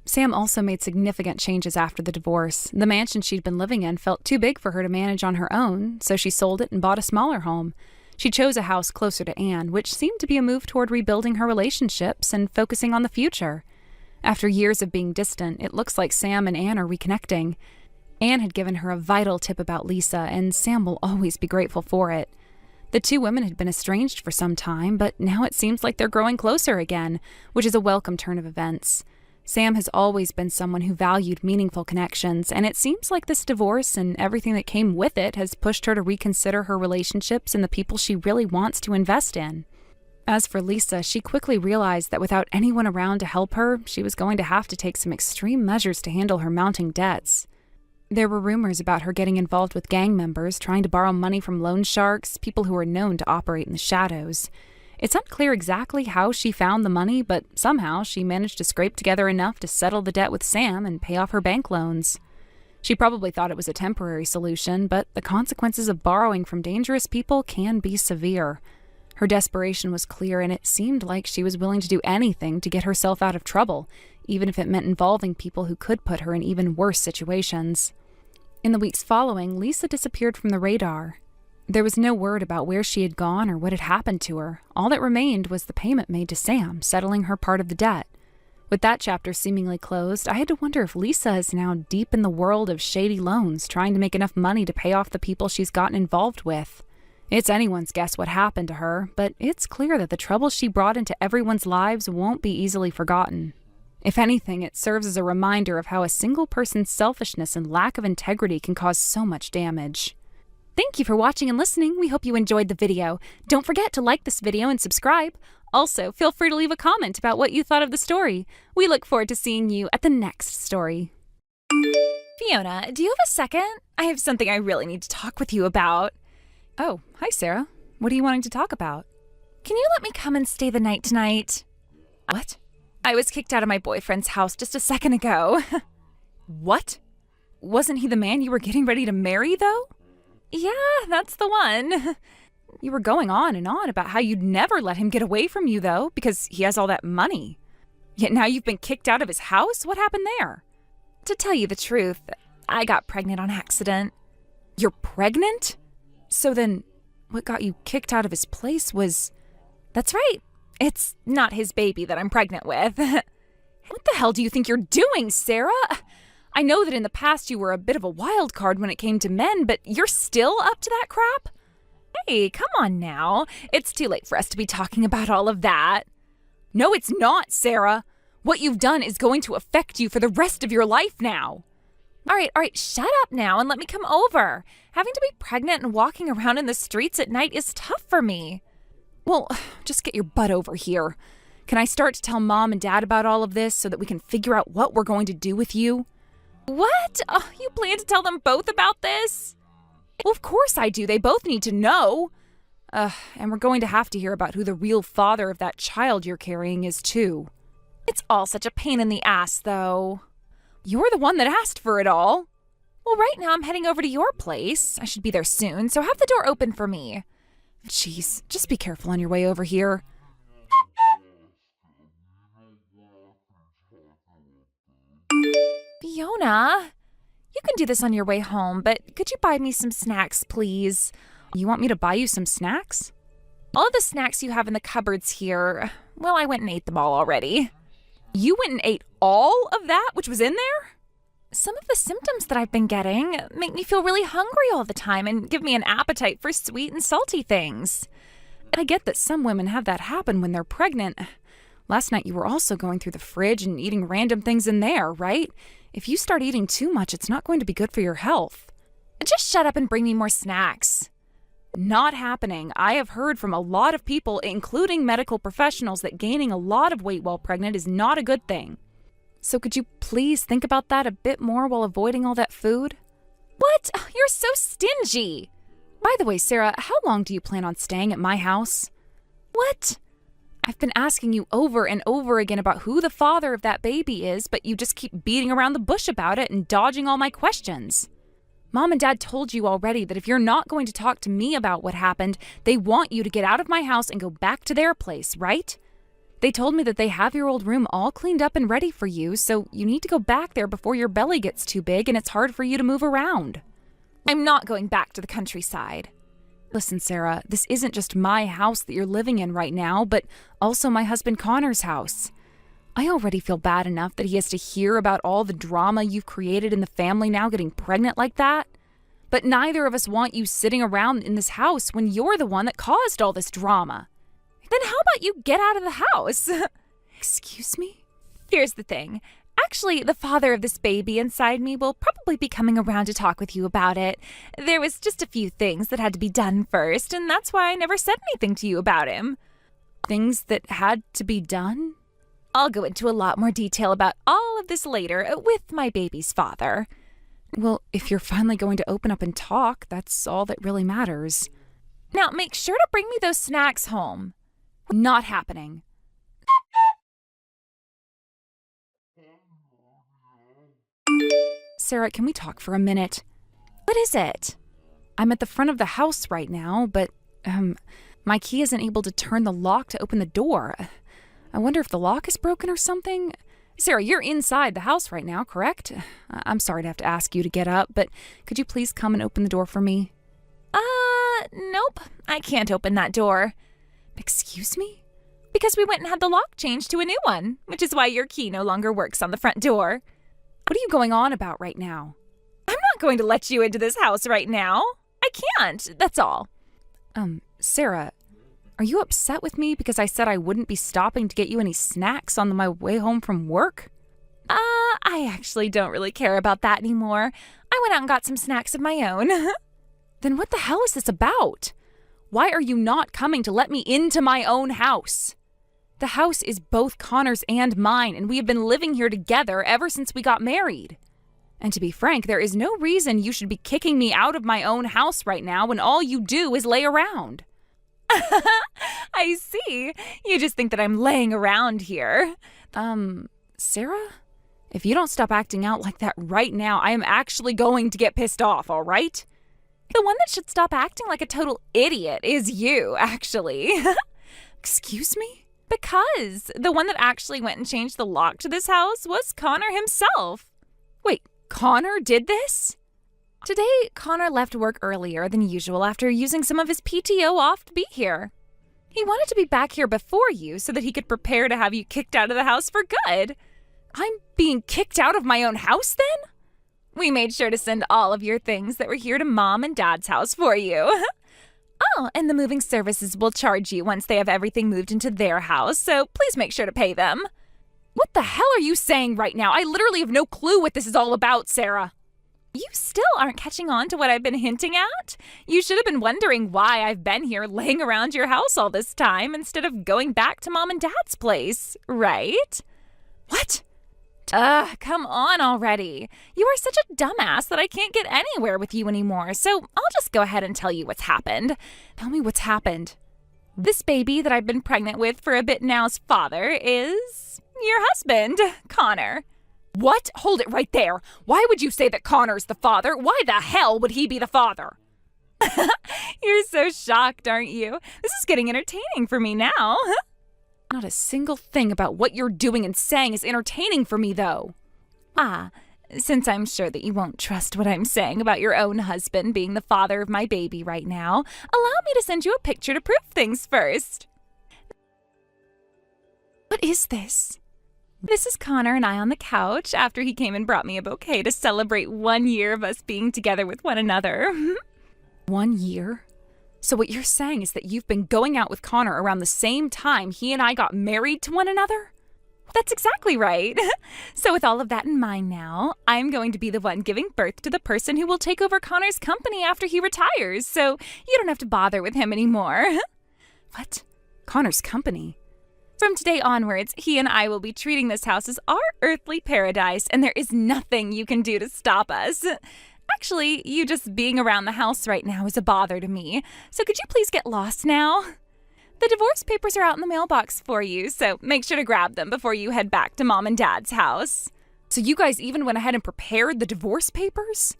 Sam also made significant changes after the divorce. The mansion she'd been living in felt too big for her to manage on her own, so she sold it and bought a smaller home. She chose a house closer to Anne, which seemed to be a move toward rebuilding her relationships and focusing on the future. After years of being distant, it looks like Sam and Anne are reconnecting. Anne had given her a vital tip about Lisa, and Sam will always be grateful for it. The two women had been estranged for some time, but now it seems like they're growing closer again, which is a welcome turn of events. Sam has always been someone who valued meaningful connections, and it seems like this divorce and everything that came with it has pushed her to reconsider her relationships and the people she really wants to invest in. As for Lisa, she quickly realized that without anyone around to help her, she was going to have to take some extreme measures to handle her mounting debts. There were rumors about her getting involved with gang members, trying to borrow money from loan sharks, people who are known to operate in the shadows. It's unclear exactly how she found the money, but somehow she managed to scrape together enough to settle the debt with Sam and pay off her bank loans. She probably thought it was a temporary solution, but the consequences of borrowing from dangerous people can be severe. Her desperation was clear, and it seemed like she was willing to do anything to get herself out of trouble, even if it meant involving people who could put her in even worse situations. In the weeks following, Lisa disappeared from the radar. There was no word about where she had gone or what had happened to her. All that remained was the payment made to Sam, settling her part of the debt. With that chapter seemingly closed, I had to wonder if Lisa is now deep in the world of shady loans, trying to make enough money to pay off the people she's gotten involved with. It's anyone's guess what happened to her, but it's clear that the trouble she brought into everyone's lives won't be easily forgotten. If anything, it serves as a reminder of how a single person's selfishness and lack of integrity can cause so much damage. Thank you for watching and listening. We hope you enjoyed the video. Don't forget to like this video and subscribe. Also, feel free to leave a comment about what you thought of the story. We look forward to seeing you at the next story. Fiona, do you have a second? I have something I really need to talk with you about. Oh, hi Sarah. What are you wanting to talk about? Can you let me come and stay the night tonight? What? I was kicked out of my boyfriend's house just a second ago. What? Wasn't he the man you were getting ready to marry, though? Yeah, that's the one. You were going on and on about how you'd never let him get away from you, though, because he has all that money. Yet now you've been kicked out of his house? What happened there? To tell you the truth, I got pregnant on accident. You're pregnant? So then, what got you kicked out of his place was... That's right. It's not his baby that I'm pregnant with. What the hell do you think you're doing, Sarah? I know that in the past you were a bit of a wild card when it came to men, but you're still up to that crap? Hey, come on now. It's too late for us to be talking about all of that. No, it's not, Sarah. What you've done is going to affect you for the rest of your life now. All right, shut up now and let me come over. Having to be pregnant and walking around in the streets at night is tough for me. Well, just get your butt over here. Can I start to tell Mom and Dad about all of this so that we can figure out what we're going to do with you? What? Oh, you plan to tell them both about this? Well, of course I do. They both need to know. And we're going to have to hear about who the real father of that child you're carrying is, too. It's all such a pain in the ass, though. You're the one that asked for it all. Well, right now I'm heading over to your place. I should be there soon, so have the door open for me. Jeez, just be careful on your way over here. Fiona, you can do this on your way home, but could you buy me some snacks, please? You want me to buy you some snacks? All of the snacks you have in the cupboards here, well, I went and ate them all already. You went and ate all of that which was in there? Some of the symptoms that I've been getting make me feel really hungry all the time and give me an appetite for sweet and salty things. I get that some women have that happen when they're pregnant. Last night you were also going through the fridge and eating random things in there, right? If you start eating too much, it's not going to be good for your health. Just shut up and bring me more snacks. Not happening. I have heard from a lot of people, including medical professionals, that gaining a lot of weight while pregnant is not a good thing. So could you please think about that a bit more while avoiding all that food? What? You're so stingy. By the way, Sarah, how long do you plan on staying at my house? What? I've been asking you over and over again about who the father of that baby is, but you just keep beating around the bush about it and dodging all my questions. Mom and Dad told you already that if you're not going to talk to me about what happened, they want you to get out of my house and go back to their place, right? They told me that they have your old room all cleaned up and ready for you, so you need to go back there before your belly gets too big and it's hard for you to move around. I'm not going back to the countryside. Listen, Sarah, this isn't just my house that you're living in right now, but also my husband Connor's house. I already feel bad enough that he has to hear about all the drama you've created in the family now getting pregnant like that. But neither of us want you sitting around in this house when you're the one that caused all this drama. Then how about you get out of the house? Excuse me? Here's the thing. Actually, the father of this baby inside me will probably be coming around to talk with you about it. There was just a few things that had to be done first, and that's why I never said anything to you about him. Things that had to be done? I'll go into a lot more detail about all of this later with my baby's father. Well, if you're finally going to open up and talk, that's all that really matters. Now, make sure to bring me those snacks home. Not happening. Sarah, can we talk for a minute? What is it? I'm at the front of the house right now, but my key isn't able to turn the lock to open the door. I wonder if the lock is broken or something. Sarah, you're inside the house right now, correct? I'm sorry to have to ask you to get up, but could you please come and open the door for me? Nope. I can't open that door. Excuse me? Because we went and had the lock changed to a new one, which is why your key no longer works on the front door. What are you going on about right now? I'm not going to let you into this house right now. I can't, that's all. Sarah, are you upset with me because I said I wouldn't be stopping to get you any snacks on my way home from work? I actually don't really care about that anymore. I went out and got some snacks of my own. Then what the hell is this about? Why are you not coming to let me into my own house? The house is both Connor's and mine, and we have been living here together ever since we got married. And to be frank, there is no reason you should be kicking me out of my own house right now when all you do is lay around. I see. You just think that I'm laying around here. Sarah? If you don't stop acting out like that right now, I am actually going to get pissed off, all right? The one that should stop acting like a total idiot is you, actually. Excuse me? Because the one that actually went and changed the lock to this house was Connor himself. Wait, Connor did this? Today, Connor left work earlier than usual after using some of his PTO off to be here. He wanted to be back here before you so that he could prepare to have you kicked out of the house for good. I'm being kicked out of my own house then? We made sure to send all of your things that were here to Mom and Dad's house for you. Oh, and the moving services will charge you once they have everything moved into their house, so please make sure to pay them. What the hell are you saying right now? I literally have no clue what this is all about, Sarah. You still aren't catching on to what I've been hinting at? You should have been wondering why I've been here laying around your house all this time instead of going back to Mom and Dad's place, right? What? Come on already. You are such a dumbass that I can't get anywhere with you anymore, so I'll just go ahead and tell you what's happened. Tell me what's happened. This baby that I've been pregnant with for a bit now's father is your husband, Connor. What? Hold it right there. Why would you say that Connor's the father? Why the hell would he be the father? You're so shocked, aren't you? This is getting entertaining for me now. Not a single thing about what you're doing and saying is entertaining for me, though. Since I'm sure that you won't trust what I'm saying about your own husband being the father of my baby right now, allow me to send you a picture to prove things first. What is this? This is Connor and I on the couch after he came and brought me a bouquet to celebrate 1 year of us being together with one another. 1 year? So what you're saying is that you've been going out with Connor around the same time he and I got married to one another? That's exactly right. So with all of that in mind now, I'm going to be the one giving birth to the person who will take over Connor's company after he retires, so you don't have to bother with him anymore. What? Connor's company? From today onwards, he and I will be treating this house as our earthly paradise, and there is nothing you can do to stop us. Actually, you just being around the house right now is a bother to me, so could you please get lost now? The divorce papers are out in the mailbox for you, so make sure to grab them before you head back to Mom and Dad's house. So you guys even went ahead and prepared the divorce papers?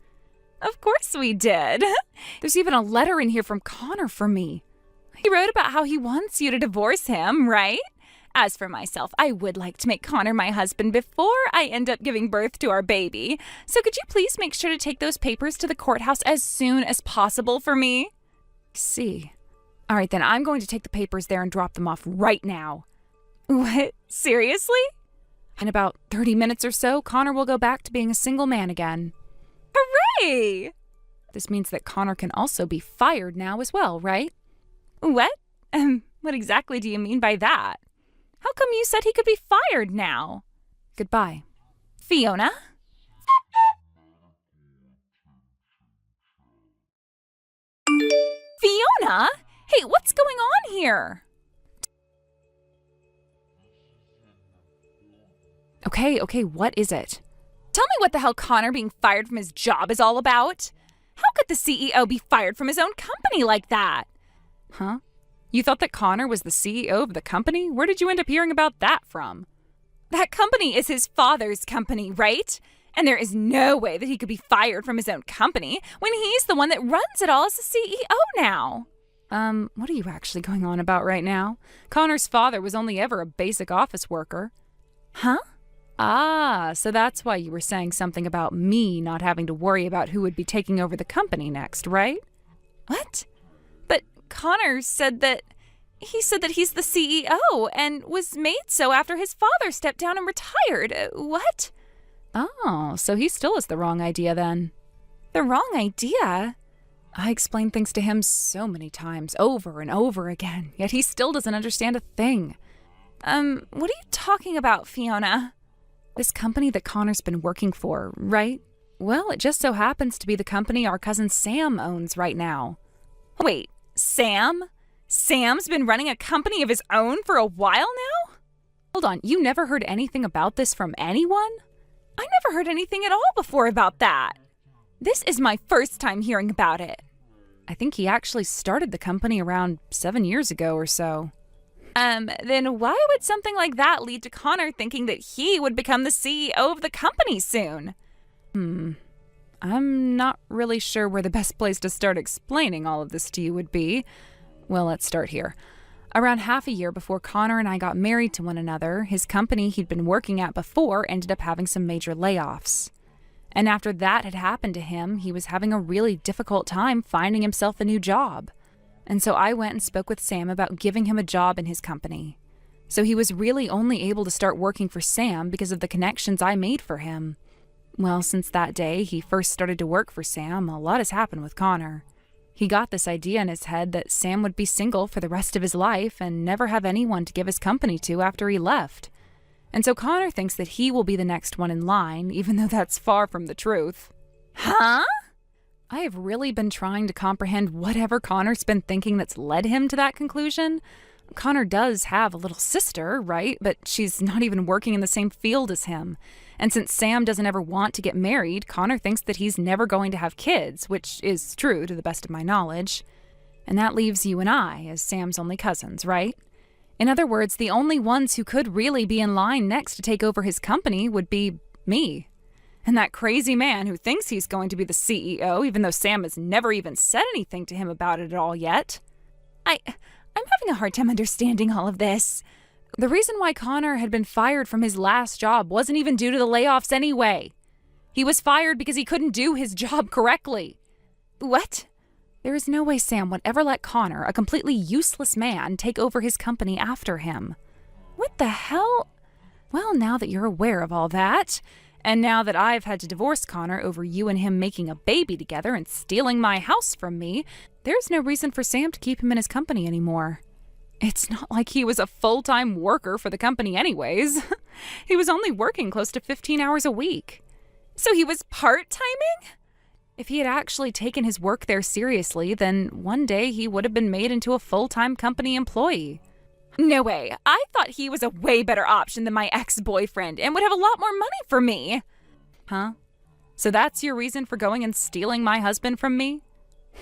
Of course we did. There's even a letter in here from Connor for me. He wrote about how he wants you to divorce him, right? As for myself, I would like to make Connor my husband before I end up giving birth to our baby. So could you please make sure to take those papers to the courthouse as soon as possible for me? See. All right, then I'm going to take the papers there and drop them off right now. What? Seriously? In about 30 minutes or so, Connor will go back to being a single man again. Hooray! This means that Connor can also be fired now as well, right? What? What exactly do you mean by that? How come you said he could be fired now? Goodbye. Fiona? Fiona? Hey, what's going on here? Okay, what is it? Tell me what the hell Connor being fired from his job is all about. How could the CEO be fired from his own company like that? Huh? You thought that Connor was the CEO of the company? Where did you end up hearing about that from? That company is his father's company, right? And there is no way that he could be fired from his own company when he's the one that runs it all as the CEO now. What are you actually going on about right now? Connor's father was only ever a basic office worker. Huh? So that's why you were saying something about me not having to worry about who would be taking over the company next, right? What? But Connor said that he's the CEO and was made so after his father stepped down and retired. What? Oh, so he still has the wrong idea then. The wrong idea? I explained things to him so many times, over and over again, yet he still doesn't understand a thing. What are you talking about, Fiona? This company that Connor's been working for, right? Well, it just so happens to be the company our cousin Sam owns right now. Wait, Sam? Sam's been running a company of his own for a while now? Hold on, you never heard anything about this from anyone? I never heard anything at all before about that. This is my first time hearing about it. I think he actually started the company around 7 years ago or so. Then why would something like that lead to Connor thinking that he would become the CEO of the company soon? I'm not really sure where the best place to start explaining all of this to you would be. Well, let's start here. Around half a year before Connor and I got married to one another, his company he'd been working at before ended up having some major layoffs. And after that had happened to him, he was having a really difficult time finding himself a new job. And so I went and spoke with Sam about giving him a job in his company. So he was really only able to start working for Sam because of the connections I made for him. Well, since that day he first started to work for Sam, a lot has happened with Connor. He got this idea in his head that Sam would be single for the rest of his life and never have anyone to give his company to after he left. And so Connor thinks that he will be the next one in line, even though that's far from the truth. Huh? I have really been trying to comprehend whatever Connor's been thinking that's led him to that conclusion. Connor does have a little sister, right? But she's not even working in the same field as him. And since Sam doesn't ever want to get married, Connor thinks that he's never going to have kids, which is true to the best of my knowledge. And that leaves you and I as Sam's only cousins, right? In other words, the only ones who could really be in line next to take over his company would be me. And that crazy man who thinks he's going to be the CEO, even though Sam has never even said anything to him about it at all yet. I'm having a hard time understanding all of this. The reason why Connor had been fired from his last job wasn't even due to the layoffs anyway. He was fired because he couldn't do his job correctly. What? There is no way Sam would ever let Connor, a completely useless man, take over his company after him. What the hell? Well, now that you're aware of all that, and now that I've had to divorce Connor over you and him making a baby together and stealing my house from me, there's no reason for Sam to keep him in his company anymore. It's not like he was a full-time worker for the company anyways. He was only working close to 15 hours a week. So he was part-timing? If he had actually taken his work there seriously, then one day he would have been made into a full-time company employee. No way. I thought he was a way better option than my ex-boyfriend and would have a lot more money for me. Huh? So that's your reason for going and stealing my husband from me?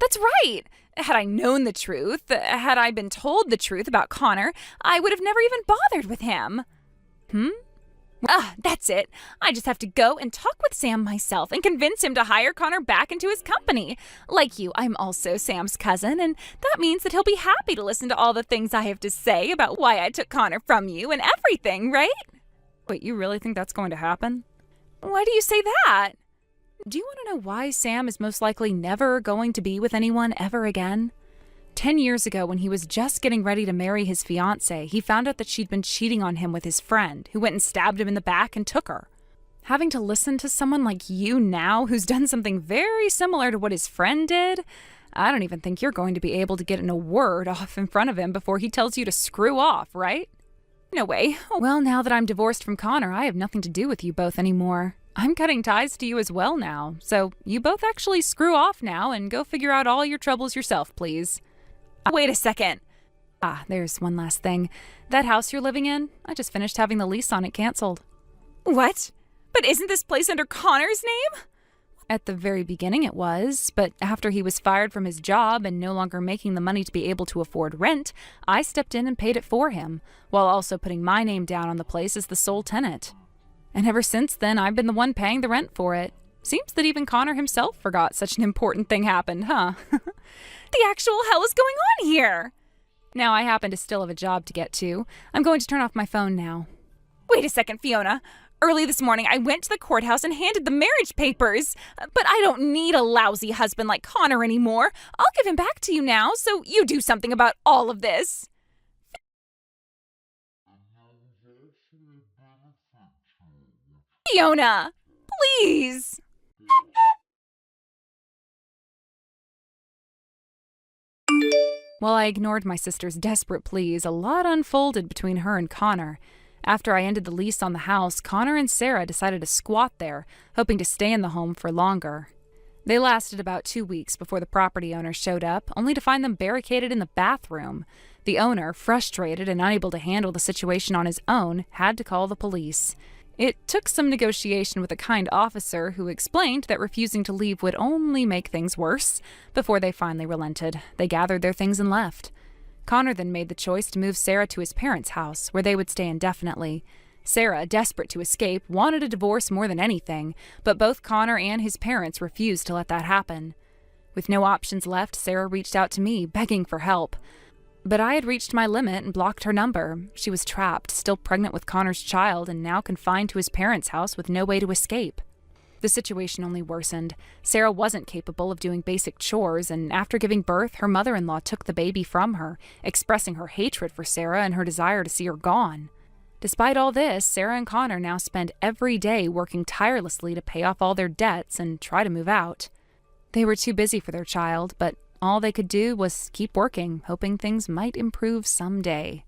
That's right. Had I known the truth, had I been told the truth about Connor, I would have never even bothered with him. That's it. I just have to go and talk with Sam myself and convince him to hire Connor back into his company. Like you, I'm also Sam's cousin, and that means that he'll be happy to listen to all the things I have to say about why I took Connor from you and everything, right? Wait, you really think that's going to happen? Why do you say that? Do you want to know why Sam is most likely never going to be with anyone ever again? 10 years ago, when he was just getting ready to marry his fiancée, he found out that she'd been cheating on him with his friend, who went and stabbed him in the back and took her. Having to listen to someone like you now, who's done something very similar to what his friend did, I don't even think you're going to be able to get in a word off in front of him before he tells you to screw off, right? No way. Well, now that I'm divorced from Connor, I have nothing to do with you both anymore. I'm cutting ties to you as well now, so you both actually screw off now and go figure out all your troubles yourself, please. Wait a second. There's one last thing. That house you're living in, I just finished having the lease on it canceled. What? But isn't this place under Connor's name? At the very beginning it was, but after he was fired from his job and no longer making the money to be able to afford rent, I stepped in and paid it for him, while also putting my name down on the place as the sole tenant. And ever since then, I've been the one paying the rent for it. Seems that even Connor himself forgot such an important thing happened, huh? The actual hell is going on here? Now I happen to still have a job to get to. I'm going to turn off my phone now. Wait a second, Fiona. Early this morning, I went to the courthouse and handed the marriage papers. But I don't need a lousy husband like Connor anymore. I'll give him back to you now, so you do something about all of this. Fiona, please. While I ignored my sister's desperate pleas, a lot unfolded between her and Connor. After I ended the lease on the house, Connor and Sarah decided to squat there, hoping to stay in the home for longer. They lasted about 2 weeks before the property owner showed up, only to find them barricaded in the bathroom. The owner, frustrated and unable to handle the situation on his own, had to call the police. It took some negotiation with a kind officer who explained that refusing to leave would only make things worse. Before they finally relented, they gathered their things and left. Connor then made the choice to move Sarah to his parents' house, where they would stay indefinitely. Sarah, desperate to escape, wanted a divorce more than anything, but both Connor and his parents refused to let that happen. With no options left, Sarah reached out to me, begging for help. But I had reached my limit and blocked her number. She was trapped, still pregnant with Connor's child, and now confined to his parents' house with no way to escape. The situation only worsened. Sarah wasn't capable of doing basic chores, and after giving birth, her mother-in-law took the baby from her, expressing her hatred for Sarah and her desire to see her gone. Despite all this, Sarah and Connor now spend every day working tirelessly to pay off all their debts and try to move out. They were too busy for their child, but all they could do was keep working, hoping things might improve someday.